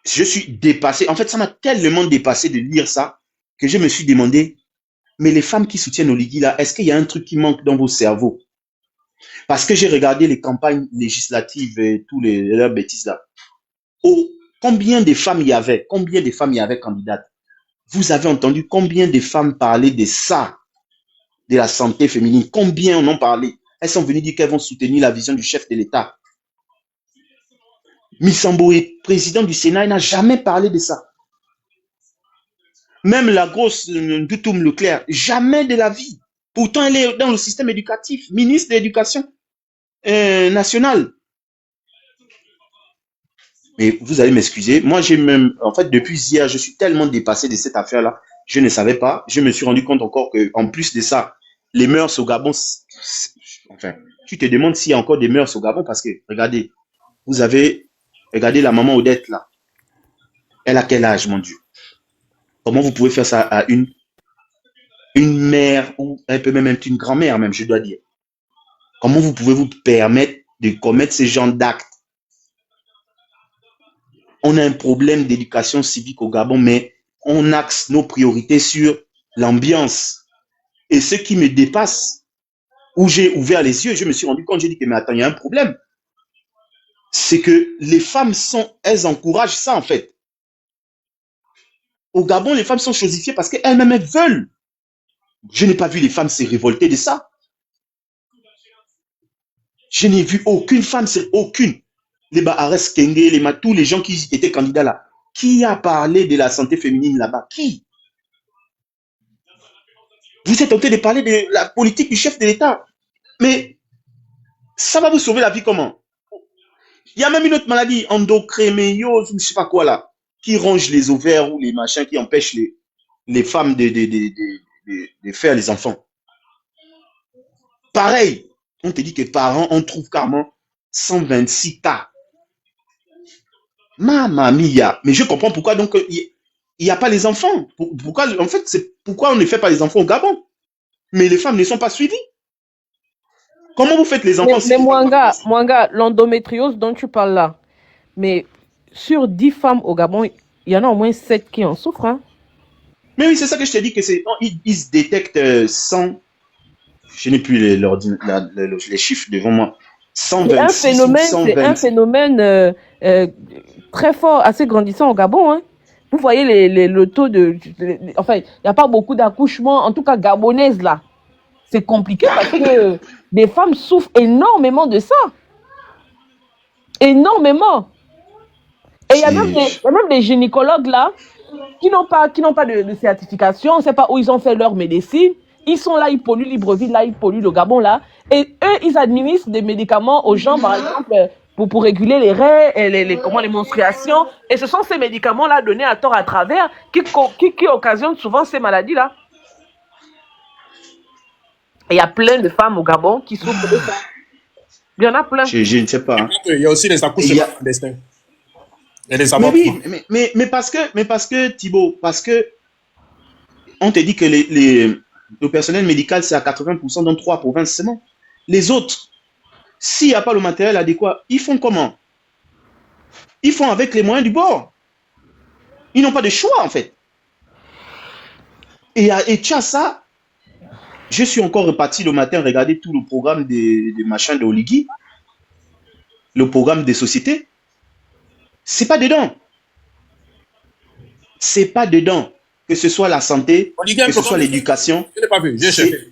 je suis dépassé. En fait, ça m'a tellement dépassé de lire ça que je me suis demandé, mais les femmes qui soutiennent Oligui là, est-ce qu'il y a un truc qui manque dans vos cerveaux? Parce que j'ai regardé les campagnes législatives et tous leurs bêtises là. Combien de femmes il y avait? Combien de femmes il y avait candidates? Vous avez entendu combien de femmes parler de ça, de la santé féminine? Combien en ont parlé? Elles sont venues dire qu'elles vont soutenir la vision du chef de l'État. Missamboé, président du Sénat, il n'a jamais parlé de ça. Même la grosse Doutoum Leclerc, jamais de la vie. Pourtant, elle est dans le système éducatif, ministre de l'Éducation nationale. Mais vous allez m'excuser, moi j'ai même, en fait, depuis hier, je suis tellement dépassé de cette affaire-là, je ne savais pas. Je me suis rendu compte encore qu'en plus de ça, les mœurs au Gabon, enfin, tu te demandes s'il y a encore des mœurs au Gabon parce que, regardez, regardez la maman Odette là. Elle a quel âge, mon Dieu? Comment vous pouvez faire ça à une mère, ou elle peut même être une grand-mère, même, je dois dire. Comment vous pouvez vous permettre de commettre ce genre d'actes? On a un problème d'éducation civique au Gabon, mais on axe nos priorités sur l'ambiance. Et ce qui me dépasse, où j'ai ouvert les yeux, je me suis rendu compte, j'ai dit que, mais attends, il y a un problème. C'est que les femmes elles encouragent ça, en fait. Au Gabon, les femmes sont chosifiées parce qu'elles-mêmes, elles veulent. Je n'ai pas vu les femmes se révolter de ça. Je n'ai vu aucune femme, aucune. Les Bahares Kenge, tous les gens qui étaient candidats là. Qui a parlé de la santé féminine là-bas? Qui? Vous êtes tenté de parler de la politique du chef de l'État. Mais ça va vous sauver la vie comment? Il y a même une autre maladie, endométriose, je ne sais pas quoi là, qui ronge les ovaires ou les machins, qui empêchent les femmes de faire les enfants. Pareil, on te dit que par an, on trouve carrément 126 cas. Mamma mia. Mais je comprends pourquoi donc il n'y a pas les enfants. Pourquoi, en fait, c'est pourquoi on ne fait pas les enfants au Gabon. Mais les femmes ne sont pas suivies. Comment vous faites les enfants? Mais Mwanga, l'endométriose dont tu parles là, mais sur 10 femmes au Gabon, il y en a au moins 7 qui en souffrent. Hein? Mais oui, c'est ça que je te dis que c'est. Ils se détectent 100. Je n'ai plus les chiffres devant moi. 126 ou 120. C'est un phénomène très fort, assez grandissant au Gabon. Hein. Vous voyez le taux de... Enfin, il n'y a pas beaucoup d'accouchements, en tout cas gabonaises là. C'est compliqué parce que les femmes souffrent énormément de ça. Énormément. Et il y a même des gynécologues là qui n'ont pas de certification, on ne sait pas où ils ont fait leur médecine. Ils sont là, ils polluent Libreville, là, ils polluent le Gabon, là. Et eux, ils administrent des médicaments aux gens, par exemple, pour réguler les règles, les menstruations. Et ce sont ces médicaments-là donnés à tort à travers qui occasionnent souvent ces maladies-là. Et il y a plein de femmes au Gabon qui souffrent de ça. Il y en a plein. Je ne sais pas. Hein. Il y a aussi les accouchements clandestins. Et les avortements. Mais parce que, Thibaut, parce que on te dit que le personnel médical, c'est à 80% dans 3 provinces seulement. Les autres, s'il n'y a pas le matériel adéquat, ils font comment? Ils font avec les moyens du bord. Ils n'ont pas de choix, en fait. Et tu as ça. Je suis encore reparti le matin regarder tout le programme des machins de Oligui, le programme des sociétés. C'est pas dedans. C'est pas dedans. Que ce soit la santé, que ce soit l'éducation. Je n'ai pas vu, j'ai cherché.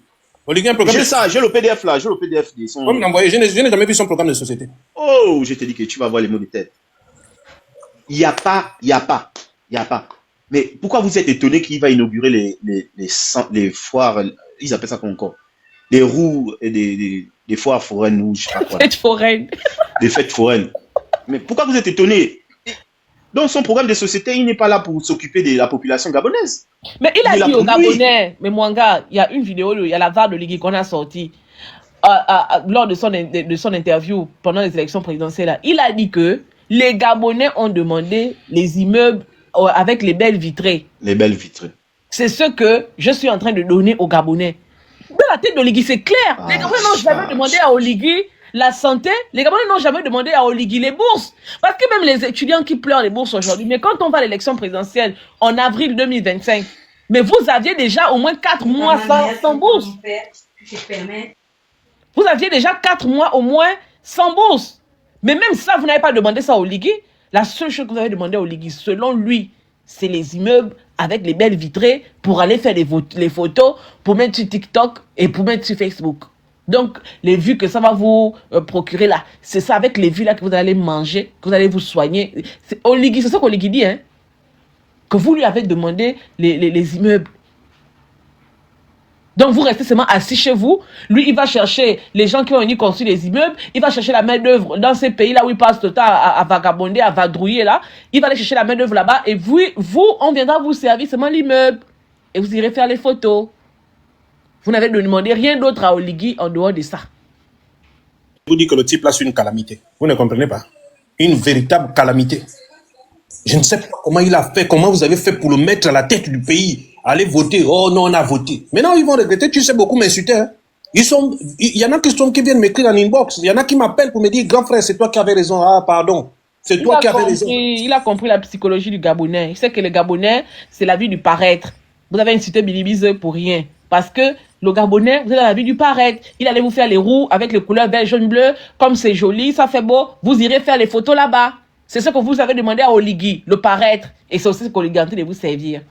J'ai ça, j'ai le PDF là, j'ai le PDF. Comme l'envoyer, je n'ai jamais vu son programme de société. Oh, je te dis que tu vas voir les mots de tête. Il n'y a pas. Mais pourquoi vous êtes étonné qu'il va inaugurer les foires, ils appellent ça comme encore? Les roues et des foires foraines ou je sais pas quoi. Fêtes foraines. Des fêtes foraines. Mais pourquoi vous êtes étonné? Dans son programme de société, il n'est pas là pour s'occuper de la population gabonaise. Mais il a dit aux Gabonais, mais Mwanga, il y a une vidéo, il y a la VAR de Ligui qu'on a sortie lors de son interview pendant les élections présidentielles. Il a dit que les Gabonais ont demandé les immeubles avec les belles vitrées. Les belles vitrées. C'est ce que je suis en train de donner aux Gabonais. Dans la tête de Oligui, c'est clair. Les Gabonais n'ont jamais demandé à Oligui la santé. Les Gabonais n'ont jamais demandé à Oligui les bourses. Parce que même les étudiants qui pleurent les bourses aujourd'hui, mais quand on va à l'élection présidentielle en avril 2025, mais vous aviez déjà au moins 4 mois sans bourse. Vous aviez déjà 4 mois au moins sans bourse. Mais même ça, vous n'avez pas demandé ça à Oligui. La seule chose que vous avez demandé au Ligui, selon lui, c'est les immeubles avec les belles vitrées pour aller faire les photos, pour mettre sur TikTok et pour mettre sur Facebook. Donc, les vues que ça va vous procurer là, c'est ça avec les vues là que vous allez manger, que vous allez vous soigner. C'est ça qu'Oligui dit, hein. Que vous lui avez demandé les immeubles. Donc, vous restez seulement assis chez vous. Lui, il va chercher les gens qui ont uniquement construit les immeubles. Il va chercher la main-d'œuvre dans ces pays-là où il passe le temps à vagabonder, à vadrouiller là. Il va aller chercher la main-d'œuvre là-bas. Et vous, on viendra vous servir seulement l'immeuble. Et vous irez faire les photos. Vous n'avez demandé rien d'autre à Oligui en dehors de ça. Je vous dis que le type là, c'est une calamité. Vous ne comprenez pas? Une véritable calamité. Je ne sais pas comment il a fait, comment vous avez fait pour le mettre à la tête du pays. Allez voter. Oh non, on a voté. Maintenant, ils vont regretter. Tu sais beaucoup m'insulter. Hein? Il y en a qui viennent m'écrire en inbox. Il y en a qui m'appellent pour me dire, grand frère, c'est toi qui avais raison. Ah, pardon. C'est toi qui avais raison. Il a compris la psychologie du Gabonais. Il sait que le Gabonais, c'est la vie du paraître. Vous avez insulté Bilibize pour rien. Parce que le Gabonais, vous avez la vie du paraître. Il allait vous faire les roues avec les couleurs vert, jaune, bleu. Comme c'est joli, ça fait beau. Vous irez faire les photos là-bas. C'est ce que vous avez demandé à Oligui, le paraître. Et c'est aussi ce qu'Oligui est en train de vous servir.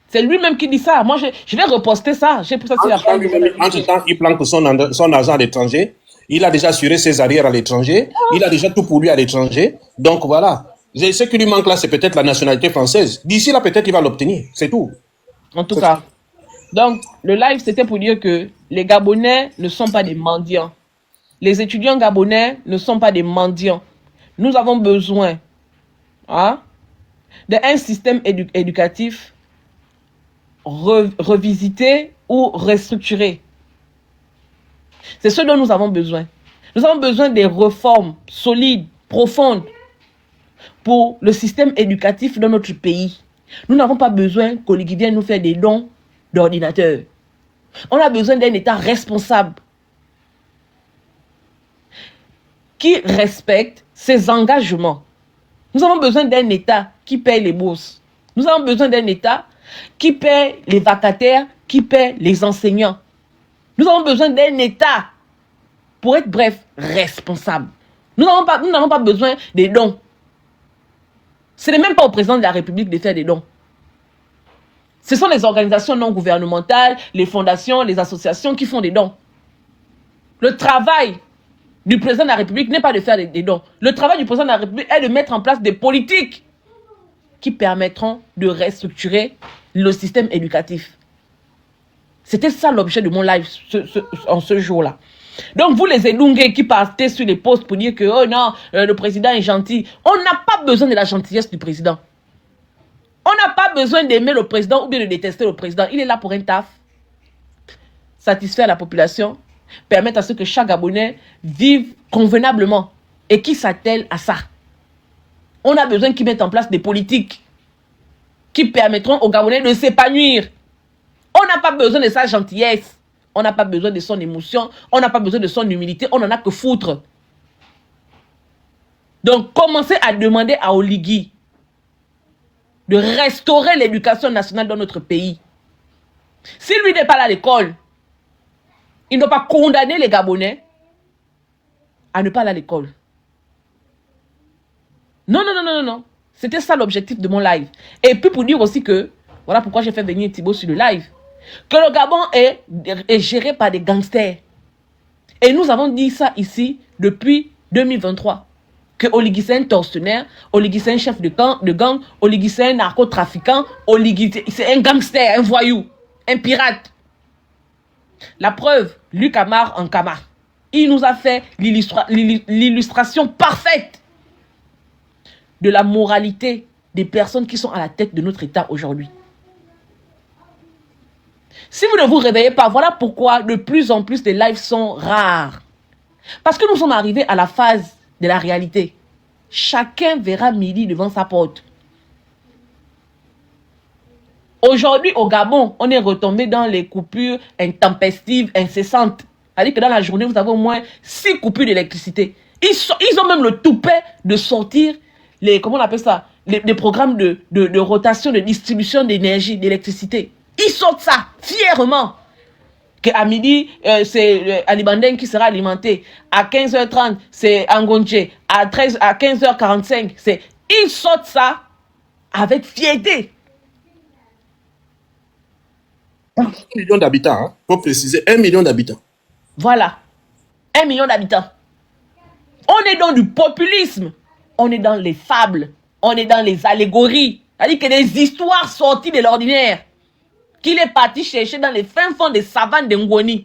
C'est lui-même qui dit ça. Moi, je vais reposter ça. J'ai pour ça Entre-temps, il planque son argent à l'étranger. Il a déjà assuré ses arrières à l'étranger. Il a déjà tout pour lui à l'étranger. Donc voilà. Ce qui lui manque là, c'est peut-être la nationalité française. D'ici là, peut-être il va l'obtenir. C'est tout. En tout cas. Donc, le live, c'était pour dire que les Gabonais ne sont pas des mendiants. Les étudiants gabonais ne sont pas des mendiants. Nous avons besoin d'un système éducatif revisité ou restructuré. C'est ce dont nous avons besoin. Nous avons besoin des réformes solides, profondes pour le système éducatif de notre pays. Nous n'avons pas besoin qu'Oligui vienne nous faire des dons d'ordinateurs. On a besoin d'un État responsable qui respecte ses engagements. Nous avons besoin d'un État qui paye les bourses. Nous avons besoin d'un État qui paie les vacataires, qui paie les enseignants. Nous avons besoin d'un État, pour être bref, responsable. Nous n'avons pas besoin des dons. Ce n'est même pas au président de la République de faire des dons. Ce sont les organisations non gouvernementales, les fondations, les associations qui font des dons. Le travail du président de la République n'est pas de faire des dons. Le travail du président de la République est de mettre en place des politiques qui permettront de restructurer le système éducatif. C'était ça l'objet de mon live en ce jour-là. Donc vous les Edungé qui partez sur les posts pour dire que oh non, le président est gentil. On n'a pas besoin de la gentillesse du président. On n'a pas besoin d'aimer le président ou bien de détester le président. Il est là pour un taf. Satisfaire la population, permettre à ce que chaque Gabonais vive convenablement et qui s'attelle à ça. On a besoin qu'ils mettent en place des politiques qui permettront aux Gabonais de s'épanouir. On n'a pas besoin de sa gentillesse. On n'a pas besoin de son émotion. On n'a pas besoin de son humilité. On n'en a que foutre. Donc, commencez à demander à Oligui de restaurer l'éducation nationale dans notre pays. Si lui n'est pas là à l'école, il ne doit pas condamner les Gabonais à ne pas aller à l'école. Non, non, non, non, non. C'était ça l'objectif de mon live. Et puis pour dire aussi que, voilà pourquoi j'ai fait venir Thibaut sur le live, que le Gabon est géré par des gangsters. Et nous avons dit ça ici depuis 2023. Que Oligui c'est un tortionnaire, Oligui c'est un chef de gang, Oligui c'est un narcotrafiquant, Oligui c'est un gangster, un voyou, un pirate. La preuve, Luc Amar en Kama. Il nous a fait l'illustration parfaite de la moralité des personnes qui sont à la tête de notre État aujourd'hui. Si vous ne vous réveillez pas, voilà pourquoi de plus en plus les lives sont rares. Parce que nous sommes arrivés à la phase de la réalité. Chacun verra midi devant sa porte. Aujourd'hui, au Gabon, on est retombé dans les coupures intempestives, incessantes. C'est-à-dire que dans la journée, vous avez au moins 6 coupures d'électricité. Ils ont même le toupet de sortir comment on appelle ça, les programmes de rotation, de distribution d'énergie, d'électricité. Ils sortent ça fièrement. qu'à midi, c'est Ali Bandeng qui sera alimenté. À 15h30, c'est Angonje. À 15h45, c'est... Ils sortent ça avec fierté. 1 million d'habitants, hein, pour préciser, 1 million d'habitants. Voilà. 1 million d'habitants. On est dans du populisme. On est dans les fables. On est dans les allégories. C'est-à-dire que des histoires sorties de l'ordinaire. Qu'il est parti chercher dans les fins fonds des savanes de Ngoni.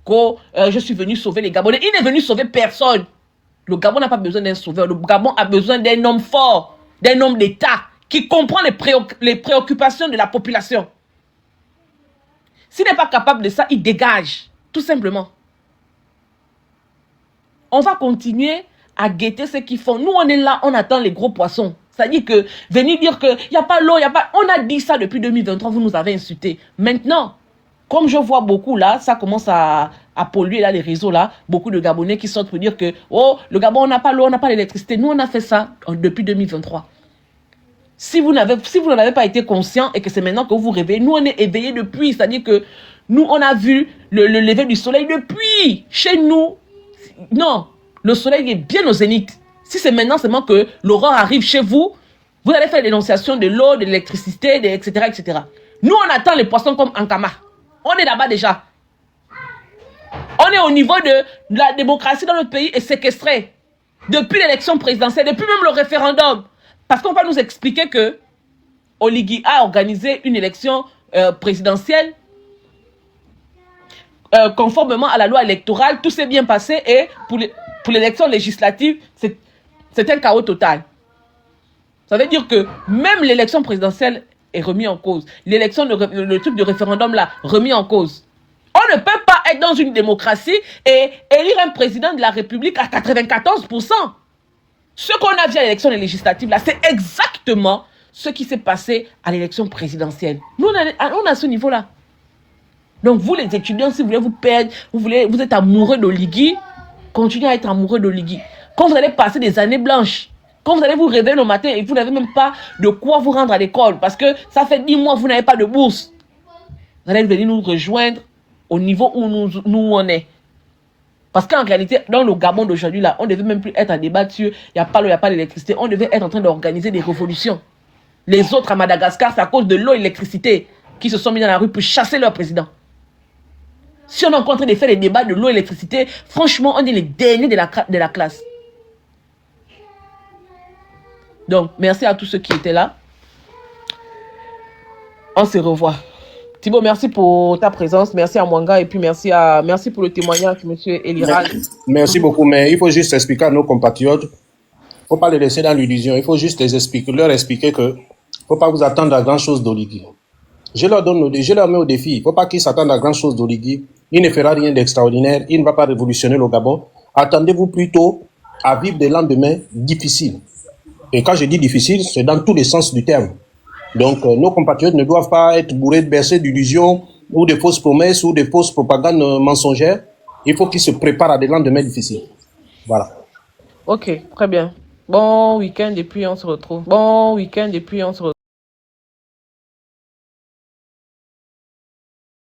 Je suis venu sauver les Gabonais. Il n'est venu sauver personne. Le Gabon n'a pas besoin d'un sauveur. Le Gabon a besoin d'un homme fort, d'un homme d'État qui comprend les préoccupations de la population. S'il n'est pas capable de ça, il dégage. Tout simplement. On va continuer à guetter ce qu'ils font. Nous, on est là, on attend les gros poissons. C'est-à-dire que venir dire qu'il n'y a pas l'eau, il n'y a pas... On a dit ça depuis 2023, vous nous avez insultés. Maintenant, comme je vois beaucoup là, ça commence à polluer là les réseaux là. Beaucoup de Gabonais qui sortent pour dire que oh, le Gabon, on n'a pas l'eau, on n'a pas l'électricité. Nous, on a fait ça depuis 2023. Si vous n'en avez pas été conscient et que c'est maintenant que vous vous réveillez, nous, on est éveillés depuis. C'est-à-dire que nous, on a vu le lever du soleil depuis. Chez nous, non, le soleil est bien au zénith. Si c'est maintenant seulement que l'aurore arrive chez vous, vous allez faire l'énonciation de l'eau, de l'électricité, etc., etc. Nous, on attend les poissons comme Ankama. On est là-bas déjà. On est au niveau de la démocratie dans notre pays est séquestrée. Depuis l'élection présidentielle, depuis même le référendum. Parce qu'on va nous expliquer que Oligui a organisé une élection présidentielle conformément à la loi électorale. Tout s'est bien passé et pour l'élection législative, c'est un chaos total. Ça veut dire que même l'élection présidentielle est remise en cause. L'élection, le truc de référendum là, remis en cause. On ne peut pas être dans une démocratie et élire un président de la République à 94%. Ce qu'on a vu à l'élection législative là, c'est exactement ce qui s'est passé à l'élection présidentielle. Nous, on a ce niveau-là. Donc vous les étudiants, si vous voulez vous perdre, vous êtes amoureux d'Oligui, continuez à être amoureux d'Oligui. Quand vous allez passer des années blanches, quand vous allez vous réveiller le matin et vous n'avez même pas de quoi vous rendre à l'école, parce que ça fait 10 mois que vous n'avez pas de bourse, vous allez venir nous rejoindre au niveau où nous on est. Parce qu'en réalité, dans le Gabon d'aujourd'hui, là, on ne devait même plus être à débattre sur il n'y a pas l'eau, il n'y a pas d'électricité. On devait être en train d'organiser des révolutions. Les autres à Madagascar, c'est à cause de l'eau et l'électricité qui se sont mis dans la rue pour chasser leur président. Si on est en train de faire les débats de l'eau et l'électricité, franchement, on est les derniers de la classe. Donc, merci à tous ceux qui étaient là. On se revoit. Thibaut, merci pour ta présence. Merci à Mwanga et puis merci pour le témoignage, M. Eliral. Merci beaucoup, mais il faut juste expliquer à nos compatriotes. Il ne faut pas les laisser dans l'illusion. Il faut juste leur expliquer que il ne faut pas vous attendre à grand chose d'Oligui. Je leur mets au défi. Il ne faut pas qu'ils s'attendent à grand chose d'Oligui. Il ne fera rien d'extraordinaire. Il ne va pas révolutionner le Gabon. Attendez-vous plutôt à vivre des lendemains difficiles. Et quand je dis difficile, c'est dans tous les sens du terme. Donc, nos compatriotes ne doivent pas être bourrés de bercés d'illusions ou de fausses promesses ou de fausses propagandes mensongères. Il faut qu'ils se préparent à des lendemains difficiles. Voilà. Ok, très bien. Bon week-end et puis on se retrouve.